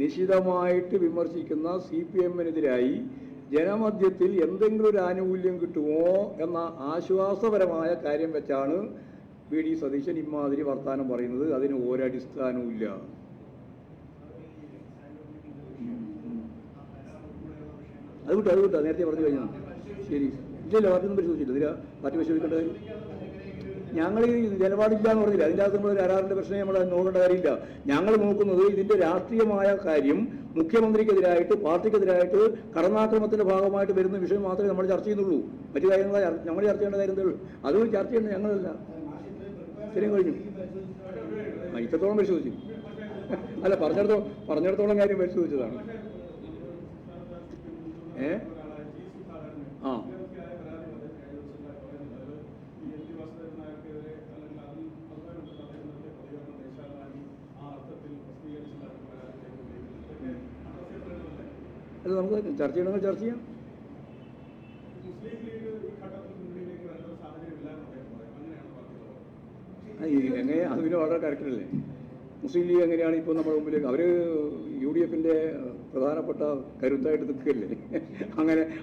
നിശിതമായിട്ട് വിമർശിക്കുന്ന CPM-നെതിരായി ജനമധ്യത്തിൽ എന്തെങ്കിലും ഒരു ആനുകൂല്യം കിട്ടുമോ എന്ന ആശ്വാസപരമായ കാര്യം വെച്ചാണ് വി ഡി സതീശൻ ഇമാതിരി വർത്താനം പറയുന്നത്. അതിന് ഒരടിസ്ഥാനവും ഇല്ല. അത് വിട്ടോ നേരത്തെ പറഞ്ഞു കഴിഞ്ഞാൽ ശരി. ഇല്ലല്ലോ, പാർട്ടിയൊന്നും പരിശോധിച്ചില്ല. ഇതിൽ പാർട്ടി പരിശോധിക്കേണ്ട കാര്യം ഞങ്ങൾ ഈ നിലപാടില്ല എന്ന് പറഞ്ഞില്ല. അതിൻ്റെ അകത്ത് നമ്മൾ കരാറിൻ്റെ പ്രശ്നം നമ്മൾ നോക്കേണ്ട കാര്യമില്ല. ഞങ്ങൾ നോക്കുന്നത് ഇതിൻ്റെ രാഷ്ട്രീയമായ കാര്യം മുഖ്യമന്ത്രിക്കെതിരായിട്ട് പാർട്ടിക്കെതിരായിട്ട് കടന്നാക്രമണത്തിൻ്റെ ഭാഗമായിട്ട് വരുന്ന വിഷയം മാത്രമേ നമ്മൾ ചർച്ച ചെയ്യുന്നുള്ളൂ. മറ്റു കാര്യങ്ങൾ നമ്മൾ ചർച്ച ചെയ്യേണ്ട കാര്യം എന്തേ ഉള്ളൂ. അത് ചർച്ച ചെയ്യേണ്ടത് ഞങ്ങളല്ല. ശരിയും കഴിഞ്ഞു. ഇത്രത്തോളം പരിശോധിച്ചു. അല്ല, പറഞ്ഞിടത്തോളം കാര്യം പരിശോധിച്ചതാണ്. അല്ല, നമുക്ക് ചർച്ച ചെയ്യണമെങ്കിൽ ചർച്ച ചെയ്യാം. എങ്ങനെ അതിന് വളരെ കറക്റ്റല്ലേ. മുസ്ലിം ലീഗ് എങ്ങനെയാണ് ഇപ്പോൾ നമ്മുടെ മുമ്പിലേക്ക് അവർ UDF-ന്റെ പ്രധാനപ്പെട്ട കരുത്തായിട്ട് നിൽക്കുകയല്ലേ.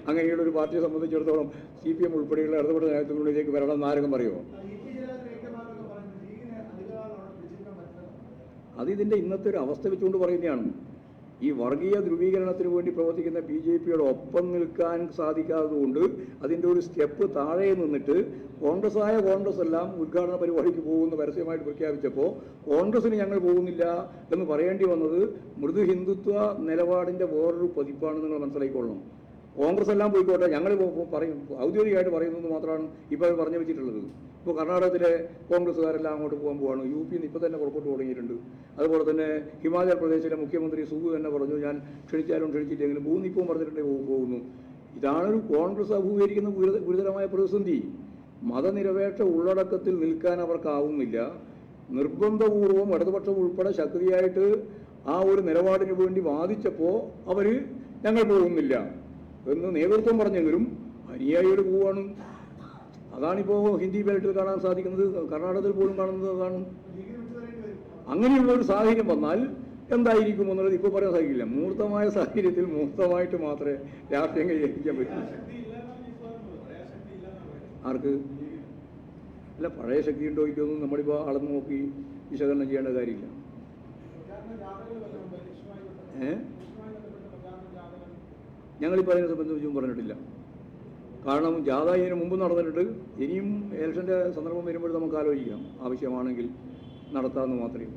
അങ്ങനെയുള്ള ഒരു പാർട്ടിയെ സംബന്ധിച്ചിടത്തോളം CPM ഉൾപ്പെടെയുള്ള ഇടതുപക്ഷ ജനാധിപത്യത്തിനുള്ളിലേക്ക് വരണം എന്നാരെങ്കിലും പറയുമോ? അതിതിൻ്റെ ഇന്നത്തെ ഒരു അവസ്ഥ വെച്ചുകൊണ്ട് പറയുന്നതാണ്. ഈ വർഗീയ ധ്രുവീകരണത്തിന് വേണ്ടി പ്രവർത്തിക്കുന്ന BJP-യോട് ഒപ്പം നിൽക്കാൻ സാധിക്കാത്തതുകൊണ്ട് അതിൻ്റെ ഒരു സ്റ്റെപ്പ് താഴെ നിന്നിട്ട് കോൺഗ്രസ് എല്ലാം ഉദ്ഘാടന പരിപാടിക്ക് പോകുമെന്ന് പരസ്യമായിട്ട് പ്രഖ്യാപിച്ചപ്പോൾ കോൺഗ്രസിന് ഞങ്ങൾ പോകുന്നില്ല എന്ന് പറയേണ്ടി വന്നത് മൃദു ഹിന്ദുത്വ നിലപാടിൻ്റെ വേറൊരു പതിപ്പാണ്. നിങ്ങൾ മനസ്സിലാക്കിക്കൊള്ളണം. കോൺഗ്രസ് എല്ലാം പോയിക്കോട്ടെ, ഞങ്ങൾ പറയും, ഔദ്യോഗികമായിട്ട് പറയുന്നത് മാത്രമാണ് ഇപ്പോൾ പറഞ്ഞു വെച്ചിട്ടുള്ളത്. ഇപ്പോൾ കർണാടകത്തിലെ കോൺഗ്രസ്സുകാരെല്ലാം അങ്ങോട്ട് പോകാൻ പോവാണ്. യു പിന്ന് ഇപ്പോൾ തന്നെ പുറപ്പെട്ടു തുടങ്ങിയിട്ടുണ്ട്. അതുപോലെ തന്നെ ഹിമാചൽ പ്രദേശിലെ മുഖ്യമന്ത്രി സുഖു തന്നെ പറഞ്ഞു, ഞാൻ ക്ഷണിച്ചാലും ക്ഷണിച്ചില്ലെങ്കിലും ഇപ്പോൾ പറഞ്ഞിട്ടുണ്ടെങ്കിൽ പോകുന്നു. ഇതാണൊരു കോൺഗ്രസ് അഭിമുഖീകരിക്കുന്ന ഗുരുതരമായ പ്രതിസന്ധി. മതനിരപേക്ഷ ഉള്ളടക്കത്തിൽ നിൽക്കാൻ അവർക്കാവുന്നില്ല. നിർബന്ധപൂർവം ഇടതുപക്ഷം ഉൾപ്പെടെ ശക്തിയായിട്ട് ആ ഒരു നിലപാടിന് വേണ്ടി വാദിച്ചപ്പോൾ അവർ ഞങ്ങൾ പോകുന്നില്ല എന്ന് നേതൃത്വം പറഞ്ഞെങ്കിലും അനുയായികൾ പോവാണ്. അതാണിപ്പോൾ ഹിന്ദി ബെൽറ്റിൽ കാണാൻ സാധിക്കുന്നത്, കർണാടകത്തിൽ പോലും കാണുന്നത് അതാണ്. അങ്ങനെയുള്ള ഒരു സാഹചര്യം വന്നാൽ എന്തായിരിക്കും എന്നുള്ളത് ഇപ്പോൾ പറയാൻ സാധിക്കില്ല. മൂർത്തമായ സാഹചര്യത്തിൽ മൂർത്തമായിട്ട് മാത്രമേ രാഷ്ട്രീയം കൈവരിക്കാൻ പറ്റൂ. ആർക്ക്? അല്ല, പഴയ ശക്തി ഉണ്ടോ ഇതൊന്നും നമ്മളിപ്പോൾ അളന്ന് നോക്കി വിശകലനം ചെയ്യേണ്ട കാര്യമില്ല. ഞങ്ങളിപ്പോൾ അതിനെ സംബന്ധിച്ചും പറഞ്ഞിട്ടില്ല. കാരണം ജാഥ ഇതിന് മുമ്പ് നടന്നിട്ടുണ്ട്. ഇനിയും ഇലക്ഷൻ്റെ സന്ദർഭം വരുമ്പോൾ നമുക്ക് ആലോചിക്കാം, ആവശ്യമാണെങ്കിൽ നടത്താമെന്ന് മാത്രമേ.